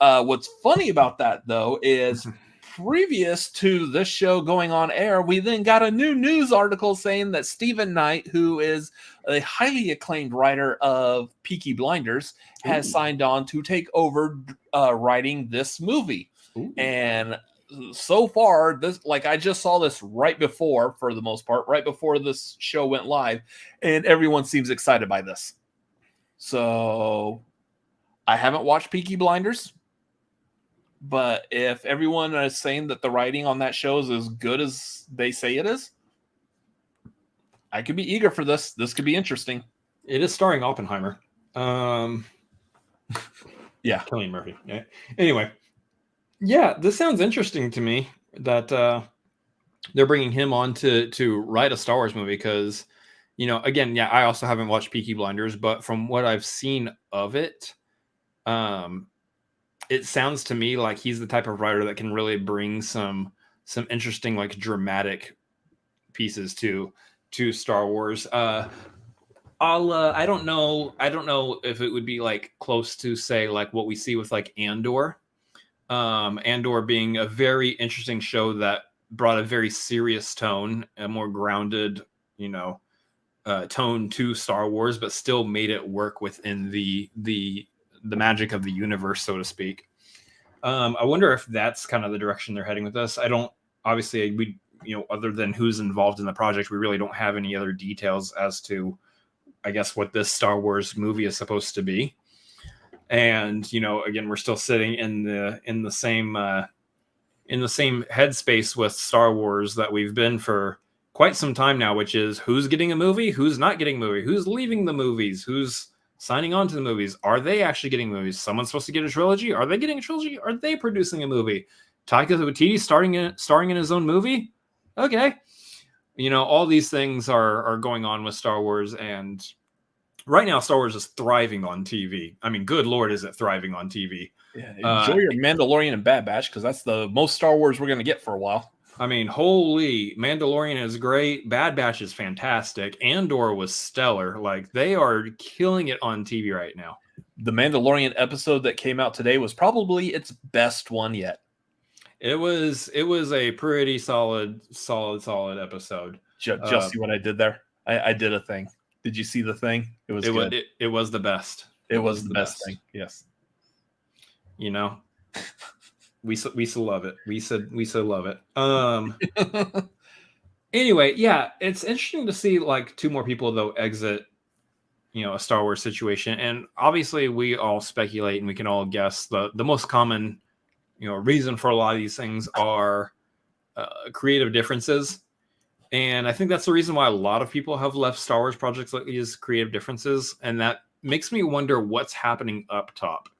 What's funny about that, though, is previous to this show going on air, we then got a new news article saying that Stephen Knight, who is a highly acclaimed writer of Peaky Blinders, has signed on to take over writing this movie. And so far, this, like, I just saw this right before, for the most part, right before this show went live, and everyone seems excited by this. So I haven't watched Peaky Blinders, but if everyone is saying that the writing on that show is as good as they say it is, I could be eager for this. This could be interesting. It is starring Oppenheimer. Yeah. Cillian Murphy. Yeah. Anyway. Yeah, this sounds interesting to me that they're bringing him on to write a Star Wars movie because, you know, again, yeah, I also haven't watched Peaky Blinders, but from what I've seen of it, it sounds to me like he's the type of writer that can really bring some interesting, like, dramatic pieces to Star Wars. I don't know if it would be like close to, say, like what we see with like Andor. Andor being a very interesting show that brought a very serious tone, a more grounded, you know, tone to Star Wars, but still made it work within the magic of the universe, so to speak. I wonder if that's kind of the direction they're heading with this. I don't, obviously, we, you know, other than who's involved in the project, we really don't have any other details as to, I guess, what this Star Wars movie is supposed to be. And, you know, again, we're still sitting in the same headspace with Star Wars that we've been for quite some time now, which is who's getting a movie, who's not getting a movie, who's leaving the movies, who's signing on to the movies. Are they actually getting movies? Someone's supposed to get a trilogy. Are they getting a trilogy? Are they producing a movie? Taika Waititi starring in his own movie? Okay. You know, all these things are going on with Star Wars, and right now, Star Wars is thriving on TV. I mean, good Lord, is it thriving on TV? Yeah, enjoy your Mandalorian and Bad Batch, because that's the most Star Wars we're going to get for a while. I mean, holy, Mandalorian is great. Bad Batch is fantastic. Andor was stellar. Like, they are killing it on TV right now. The Mandalorian episode that came out today was probably its best one yet. It was a pretty solid episode. Just see what I did there? I did a thing. Did you see the thing? It was good. It was the best. It was the best thing. Yes. You know, we still love it. We still love it. Anyway, yeah, it's interesting to see like two more people though exit, you know, a Star Wars situation. And obviously we all speculate and we can all guess the most common, you know, reason for a lot of these things are creative differences. And I think that's the reason why a lot of people have left Star Wars projects like these, creative differences. And that makes me wonder what's happening up top.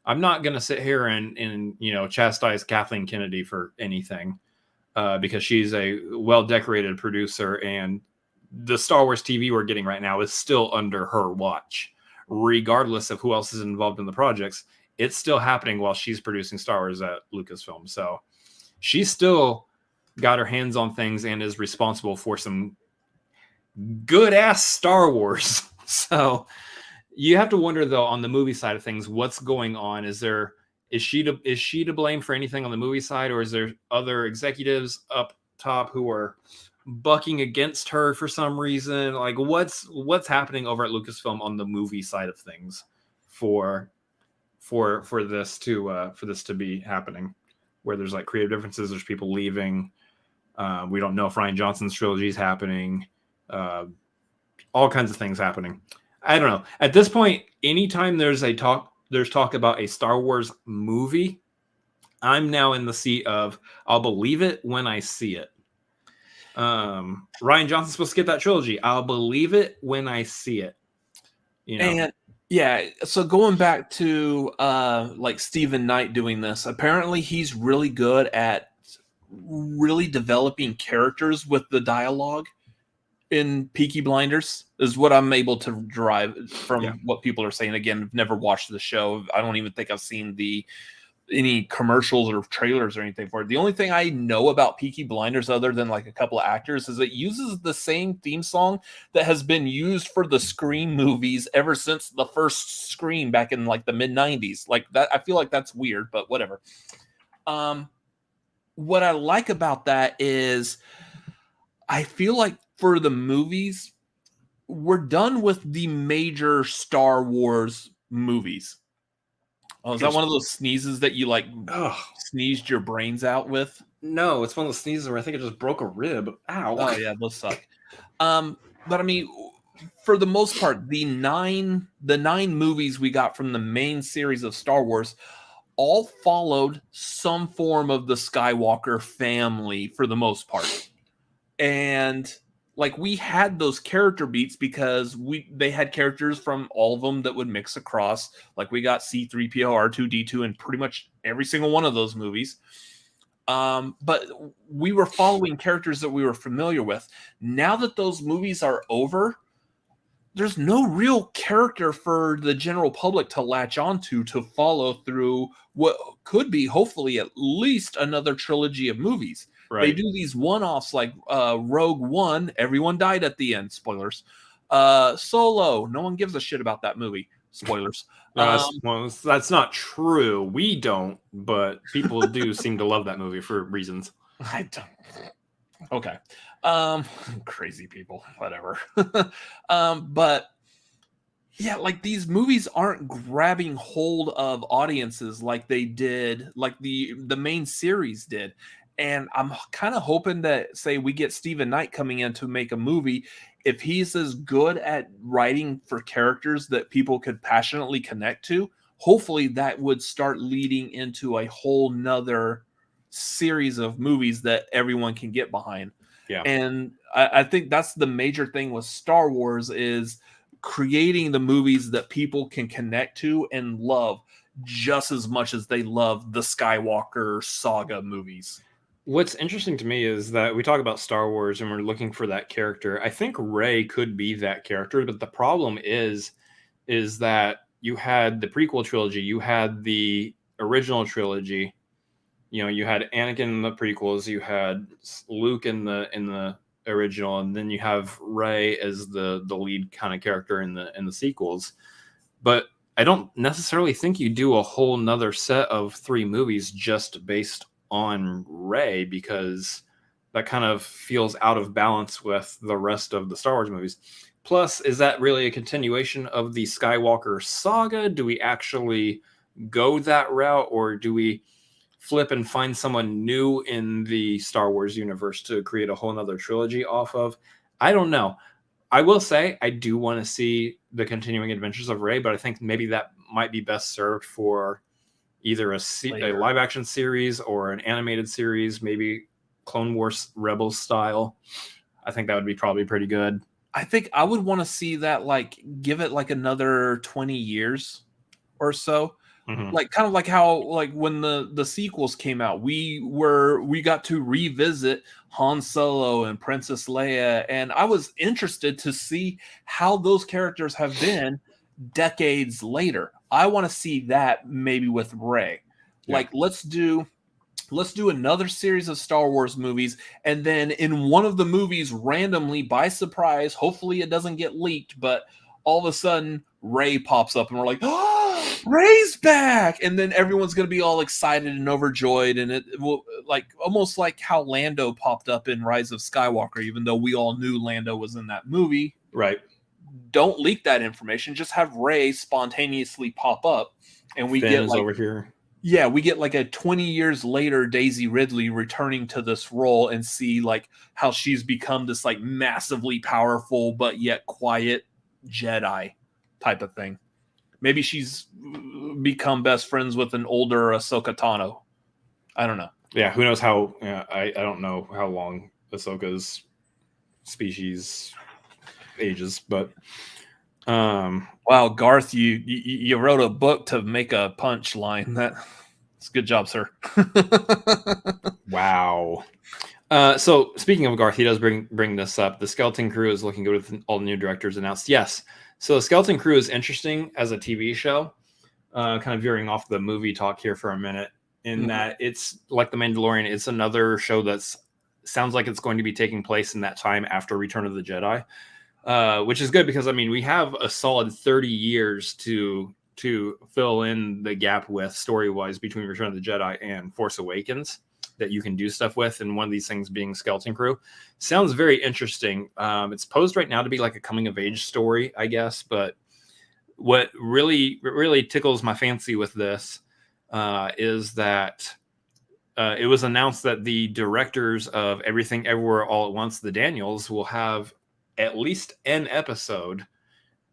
I'm not going to sit here and, you know, chastise Kathleen Kennedy for anything because she's a well-decorated producer, and the Star Wars TV we're getting right now is still under her watch. Regardless of who else is involved in the projects, it's still happening while she's producing Star Wars at Lucasfilm. So she's still got her hands on things and is responsible for some good ass Star Wars. So you have to wonder though, on the movie side of things, what's going on? Is she to blame for anything on the movie side, or is there other executives up top who are bucking against her for some reason? Like what's happening over at Lucasfilm on the movie side of things for this to be happening, where there's like creative differences, there's people leaving. We don't know if Rian Johnson's trilogy is happening. All kinds of things happening. I don't know. At this point, anytime there's talk about a Star Wars movie, I'm now in the seat of I'll believe it when I see it. Ryan Johnson's supposed to get that trilogy. I'll believe it when I see it. And yeah, so going back to like Stephen Knight doing this, apparently he's really good at really developing characters with the dialogue in Peaky Blinders, is what I'm able to derive from what people are saying. Again, I've never watched the show. I don't even think I've seen any commercials or trailers or anything for it. The only thing I know about Peaky Blinders, other than like a couple of actors, is it uses the same theme song that has been used for the Scream movies ever since the first Scream back in like the mid 90s. Like that, I feel like that's weird, but whatever. What I like about that is I feel like for the movies, we're done with the major Star Wars movies. Oh, is that one of those sneezes that you like sneezed your brains out with? No, it's one of those sneezes where I think it just broke a rib. Ow. Oh yeah, those suck. But I mean, for the most part, the nine movies we got from the main series of Star Wars all followed some form of the Skywalker family for the most part. And like we had those character beats because they had characters from all of them that would mix across. Like we got C-3PO, R2-D2 in pretty much every single one of those movies. But we were following characters that we were familiar with. Now that those movies are over, there's no real character for the general public to latch onto to follow through what could be hopefully at least another trilogy of movies. Right. They do these one-offs like Rogue One. Everyone died at the end. Spoilers. Solo. No one gives a shit about that movie. Spoilers. That's not true. We don't, but people do seem to love that movie for reasons. I don't. Okay. Crazy people. Whatever. But yeah, like these movies aren't grabbing hold of audiences like they did, like the main series did. And I'm kind of hoping that, say, we get Stephen Knight coming in to make a movie. If he's as good at writing for characters that people could passionately connect to, hopefully that would start leading into a whole nother series of movies that everyone can get behind. Yeah. And I think that's the major thing with Star Wars is creating the movies that people can connect to and love just as much as they love the Skywalker saga movies. What's interesting to me is that we talk about Star Wars and we're looking for that character. I think Rey could be that character, but the problem is that you had the prequel trilogy, you had the original trilogy, you had Anakin in the prequels, you had Luke in the original, and then you have Rey as the lead kind of character in the sequels. But I don't necessarily think you do a whole nother set of 3 movies just based on Rey, because that kind of feels out of balance with the rest of the Star Wars movies. Plus, is that really a continuation of the Skywalker saga? Do we actually go that route, or do we flip and find someone new in the Star Wars universe to create a whole nother trilogy off of? I don't know. I will say I do want to see the continuing adventures of Rey, but I think maybe that might be best served for either a live action series or an animated series, maybe Clone Wars Rebels style. I think that would be probably pretty good. I think I would want to see that, like, give it like another 20 years or so. Mm-hmm. Like kind of like how, like when the sequels came out, we got to revisit Han Solo and Princess Leia, and I was interested to see how those characters have been decades later. I want to see that maybe with Rey. Yeah. Like let's do another series of Star Wars movies, and then in one of the movies, randomly by surprise, hopefully it doesn't get leaked, but all of a sudden Rey pops up and we're like, oh, Rey's back, and then everyone's gonna be all excited and overjoyed, and it will, like, almost like how Lando popped up in Rise of Skywalker, even though we all knew Lando was in that movie. Right. Don't leak that information. Just have Rey spontaneously pop up, and we Finn get is like over here. Yeah, we get like a 20 years later Daisy Ridley returning to this role and see like how she's become this like massively powerful but yet quiet Jedi type of thing. Maybe she's become best friends with an older Ahsoka Tano. I don't know. Yeah, who knows how? I don't know how long Ahsoka's species ages, but wow, Garth, you wrote a book to make a punchline. That's a good job, sir. wow. So speaking of Garth, he does bring this up. The Skeleton Crew is looking good with all the new directors announced. Yes. So the Skeleton Crew is interesting as a TV show. Kind of veering off the movie talk here for a minute, in that it's like The Mandalorian. It's another show that's sounds like it's going to be taking place in that time after Return of the Jedi, which is good because I mean we have a solid 30 years to fill in the gap with story-wise between Return of the Jedi and Force Awakens that you can do stuff with, and one of these things being Skeleton Crew. Sounds very interesting. It's posed right now to be like a coming-of-age story, I guess, but what really tickles my fancy with this is that it was announced that the directors of Everything Everywhere All at Once, the Daniels, will have at least an episode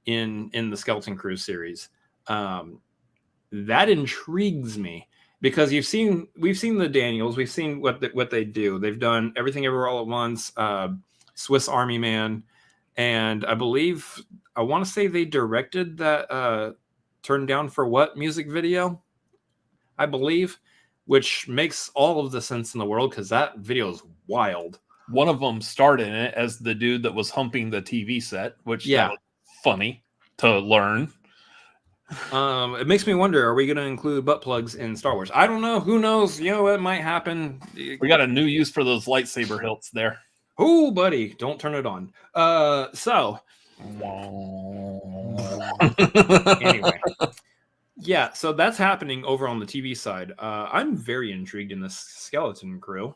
in the Skeleton Crew series. That intrigues me because we've seen the Daniels, we've seen what they do. They've done Everything Everywhere All at Once, Swiss Army Man, and I want to say they directed that Turned Down for What music video, I believe, which makes all of the sense in the world because that video is wild. One of them starred in it as the dude that was humping the TV set, which that was funny to learn. It makes me wonder, are we going to include butt plugs in Star Wars? I don't know. Who knows? It might happen. We got a new use for those lightsaber hilts there. Oh, buddy, don't turn it on. Anyway. Yeah, so that's happening over on the TV side. I'm very intrigued in this Skeleton Crew,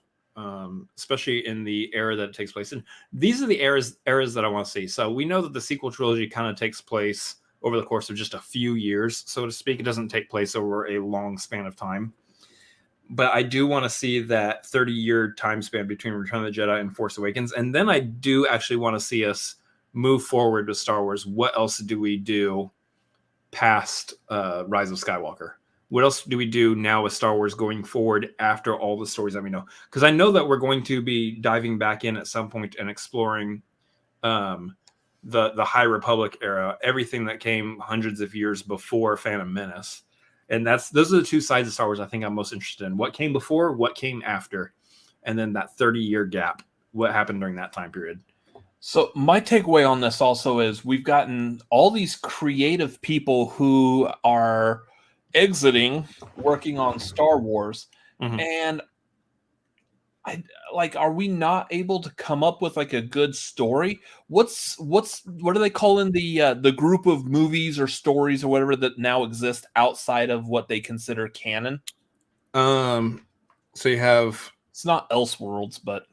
especially in the era that it takes place in. These are the eras that I want to see. So we know that the sequel trilogy kind of takes place over the course of just a few years, so to speak. It doesn't take place over a long span of time. But I do want to see that 30-year time span between Return of the Jedi and Force Awakens. And then I do actually want to see us move forward with Star Wars. What else do we do past Rise of Skywalker? What else do we do now with Star Wars going forward after all the stories that we know? Because I know that we're going to be diving back in at some point and exploring the High Republic era, everything that came hundreds of years before Phantom Menace. And those are the two sides of Star Wars I think I'm most interested in. What came before, what came after, and then that 30-year gap. What happened during that time period? So my takeaway on this also is we've gotten all these creative people who are exiting working on Star Wars. And are we not able to come up with like a good story? What are they calling the group of movies or stories or whatever that now exist outside of what they consider canon? So you have, it's not Elseworlds, but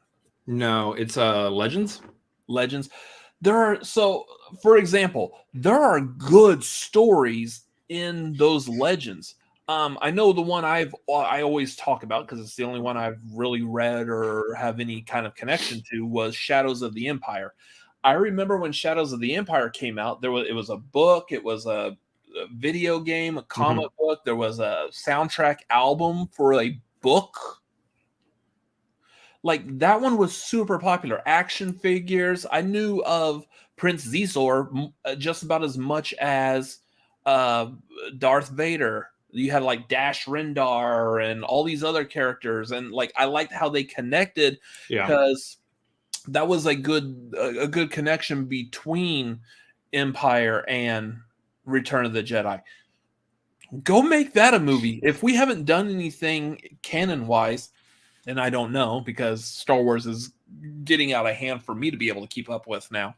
no, it's Legends. For example, there are good stories in those Legends. I know the one I always talk about because it's the only one I've really read or have any kind of connection to was Shadows of the Empire. I remember when Shadows of the Empire came out, it was a book, it was a video game, a comic book, there was a soundtrack album for a book. Like that one was super popular. Action figures. I knew of Prince Zizor just about as much as Darth Vader. You had like Dash Rendar and all these other characters, and like I liked how they connected because that was a good connection between Empire and Return of the Jedi. Go make that a movie. If we haven't done anything canon wise, and I don't know because Star Wars is getting out of hand for me to be able to keep up with now.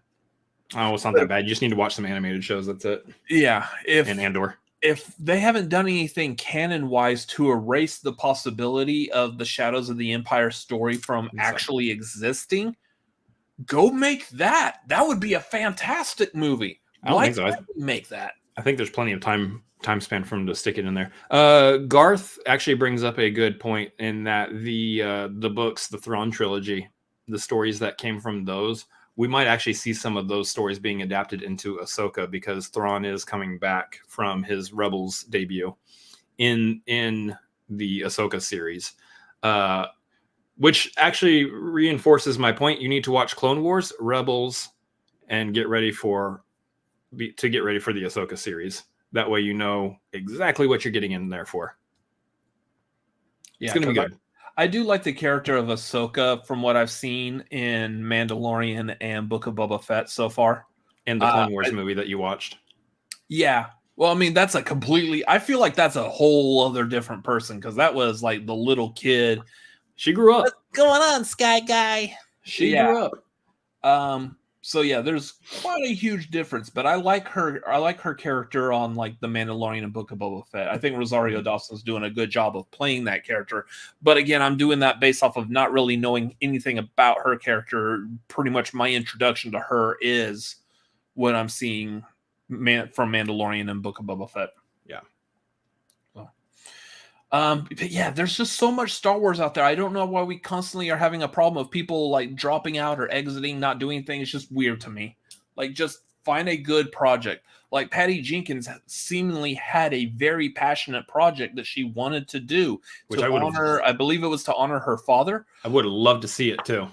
Oh, it's not that bad. You just need to watch some animated shows. That's it. Yeah. And Andor. If they haven't done anything canon-wise to erase the possibility of the Shadows of the Empire story from actually existing, go make that. That would be a fantastic movie. Why can't we make that? I think there's plenty of time span for them to stick it in there. Garth actually brings up a good point in that the books, the Thrawn trilogy, the stories that came from those, we might actually see some of those stories being adapted into Ahsoka because Thrawn is coming back from his Rebels debut in the Ahsoka series. Which actually reinforces my point. You need to watch Clone Wars, Rebels, and get ready for the Ahsoka series. That way you know exactly what you're getting in there for. It's going to be good. I do like the character of Ahsoka from what I've seen in Mandalorian and Book of Boba Fett so far. And the Clone Wars movie that you watched. Yeah. Well, I mean, that's a completely... I feel like that's a whole other different person because that was like the little kid. She grew up. What's going on, Sky Guy? She grew up. So yeah, there's quite a huge difference, but I like her character on like the Mandalorian and Book of Boba Fett. I think Rosario Dawson's doing a good job of playing that character. But again, I'm doing that based off of not really knowing anything about her character. Pretty much my introduction to her is when I'm seeing from Mandalorian and Book of Boba Fett. Yeah. But yeah, there's just so much Star Wars out there. I don't know why we constantly are having a problem of people like dropping out or exiting, not doing anything. It's just weird to me. Like, just find a good project. Like Patty Jenkins seemingly had a very passionate project that she wanted to do, which I believe it was to honor her father. I would have loved to see it too.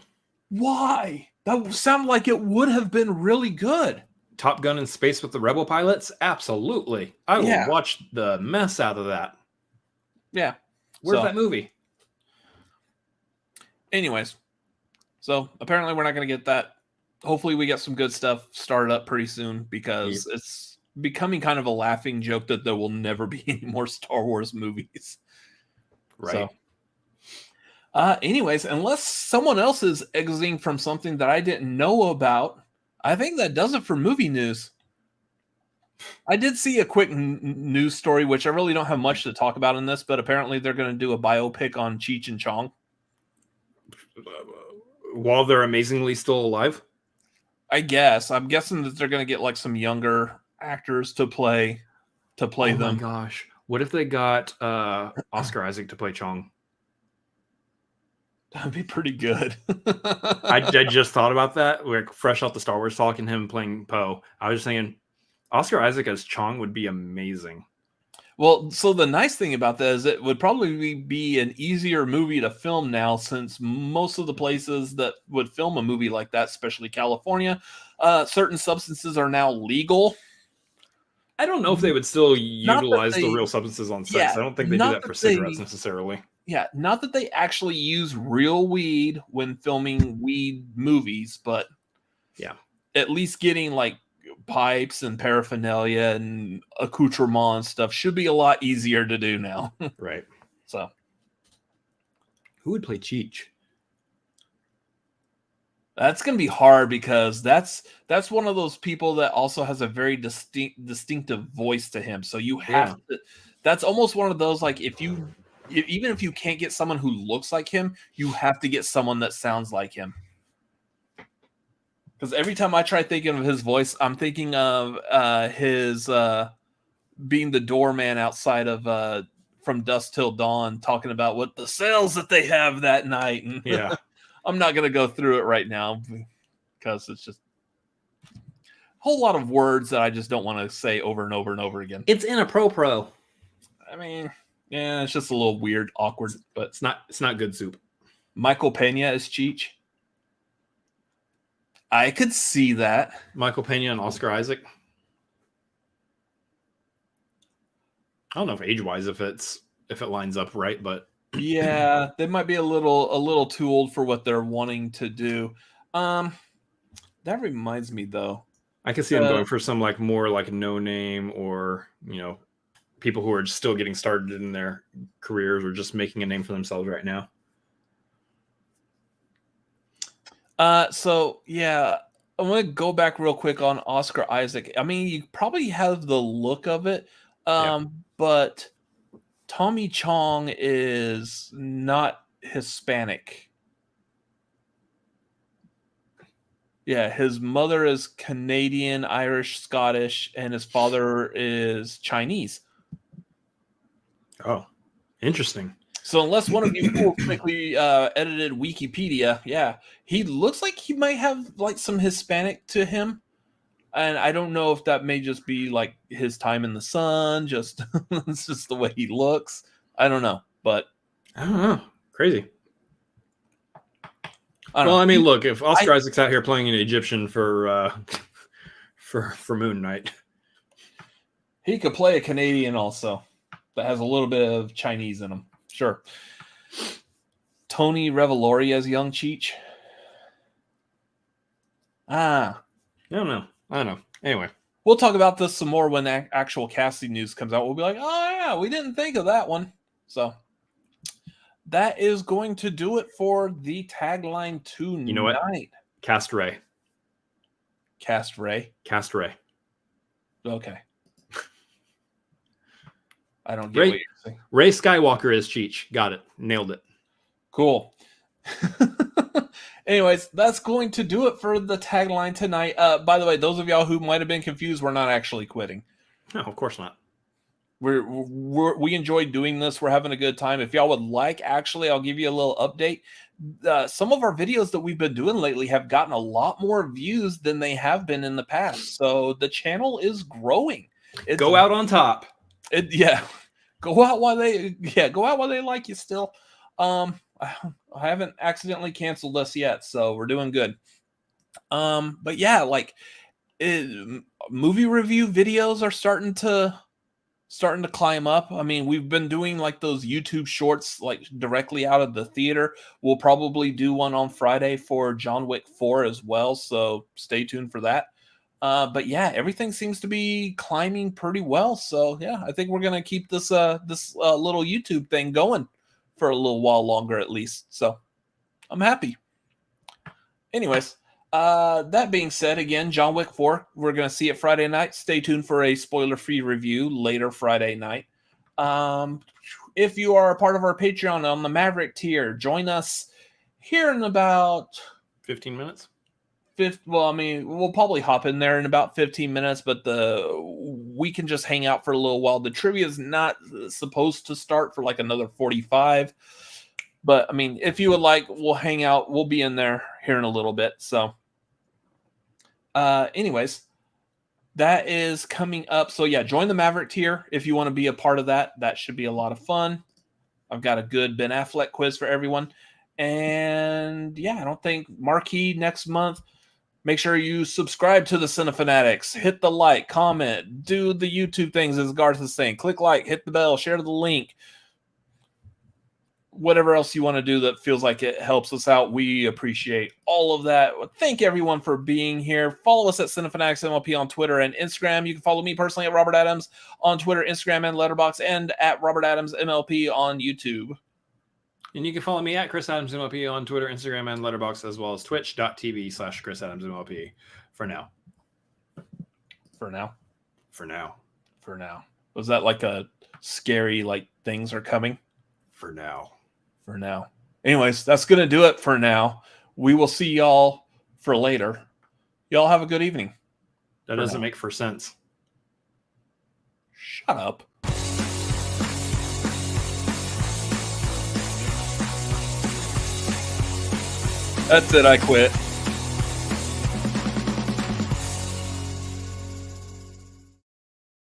Why? That sounded like it would have been really good. Top Gun in space with the Rebel pilots? Absolutely. I will watch the mess out of that. Yeah. Where's that movie? Anyways, so apparently we're not going to get that. Hopefully we get some good stuff started up pretty soon because it's becoming kind of a laughing joke that there will never be any more Star Wars movies. Right. So, anyways, unless someone else is exiting from something that I didn't know about, I think that does it for movie news. I did see a quick news story, which I really don't have much to talk about in this, but apparently they're going to do a biopic on Cheech and Chong. While they're amazingly still alive? I guess. I'm guessing that they're going to get like some younger actors to play them. Oh my gosh. What if they got Oscar Isaac to play Chong? That'd be pretty good. I just thought about that. We're fresh off the Star Wars talk and him playing Poe. I was just thinking Oscar Isaac as Chong would be amazing. Well, so the nice thing about that is it would probably be an easier movie to film now, since most of the places that would film a movie like that, especially California, certain substances are now legal. I don't know if they would still utilize the real substances on sets. I don't think they do that for cigarettes necessarily. Yeah, not that they actually use real weed when filming weed movies, but yeah, at least getting like pipes and paraphernalia and accoutrement and stuff should be a lot easier to do now. Right. So who would play Cheech? That's going to be hard because that's one of those people that also has a very distinctive voice to him. So you have to, that's almost one of those, like even if you can't get someone who looks like him, you have to get someone that sounds like him. Because every time I try thinking of his voice, I'm thinking of his being the doorman outside of From Dusk Till Dawn, talking about what the sales that they have that night. And yeah, I'm not going to go through it right now because it's just a whole lot of words that I just don't want to say over and over and over again. It's in a pro. I mean, yeah, it's just a little weird, awkward, but it's not good soup. Michael Pena is Cheech. I could see that. Michael Pena and Oscar Isaac. I don't know if age-wise if it lines up right, but yeah, they might be a little too old for what they're wanting to do. That reminds me though. I can see them going for some like more like no name, or people who are still getting started in their careers or just making a name for themselves right now. So yeah, I'm gonna go back real quick on Oscar Isaac. I mean, you probably have the look of it, but Tommy Chong is not Hispanic. Yeah, his mother is Canadian, Irish, Scottish, and his father is Chinese. Oh, interesting. So unless one of you quickly edited Wikipedia, yeah, he looks like he might have like some Hispanic to him. And I don't know if that may just be like his time in the sun, just it's just the way he looks. I don't know, but I don't know. Crazy. Well, I mean, look, if Oscar Isaac's out here playing an Egyptian for Moon Knight, he could play a Canadian also that has a little bit of Chinese in him. Sure. Tony Revolori as young Cheech. I don't know. Anyway, we'll talk about this some more when actual casting news comes out. We'll be like, oh yeah, we didn't think of that one. So that is going to do it for the tagline tonight. You know what? Cast Ray. Cast Ray. Cast Ray. Okay. I don't get what you're saying. Ray Skywalker is Cheech. Got it. Nailed it. Cool. Anyways, that's going to do it for the tagline tonight. By the way, those of y'all who might have been confused, we're not actually quitting. No, of course not. We enjoy doing this. We're having a good time. If y'all would like, actually, I'll give you a little update. Some of our videos that we've been doing lately have gotten a lot more views than they have been in the past. So the channel is growing. Go out on top. Go out while they like you still. I haven't accidentally canceled us yet, so we're doing good. But yeah, movie review videos are starting to climb up. I mean, we've been doing like those YouTube shorts like directly out of the theater. We'll probably do one on Friday for John Wick 4 as well, so stay tuned for that. But yeah, everything seems to be climbing pretty well. So yeah, I think we're gonna keep this little YouTube thing going for a little while longer at least. So I'm happy. Anyways, that being said, again, John Wick 4, we're going to see it Friday night. Stay tuned for a spoiler-free review later Friday night. If you are a part of our Patreon on the Maverick tier, join us here in about 15 minutes. We'll probably hop in there in about 15 minutes, but we can just hang out for a little while. The trivia is not supposed to start for like another 45. But I mean, if you would like, we'll hang out. We'll be in there here in a little bit. So anyways, that is coming up. So yeah, join the Maverick tier if you want to be a part of that. That should be a lot of fun. I've got a good Ben Affleck quiz for everyone. And yeah, I don't think Marquee next month. Make sure you subscribe to the Cinefanatics. Hit the like, comment, do the YouTube things as Garth is saying. Click like, hit the bell, share the link. Whatever else you want to do that feels like it helps us out, we appreciate all of that. Thank everyone for being here. Follow us at Cinefanatics MLP on Twitter and Instagram. You can follow me personally at Robert Adams on Twitter, Instagram, and Letterboxd, and at Robert Adams MLP on YouTube. And you can follow me at Chris Adams MLP on Twitter, Instagram, and Letterboxd, as well as twitch.tv/Chris Adams MLP. For now. Was that like a scary, like things are coming? For now. Anyways, that's going to do it for now. We will see y'all for later. Y'all have a good evening. That doesn't make for sense. Shut up. That's it. I quit.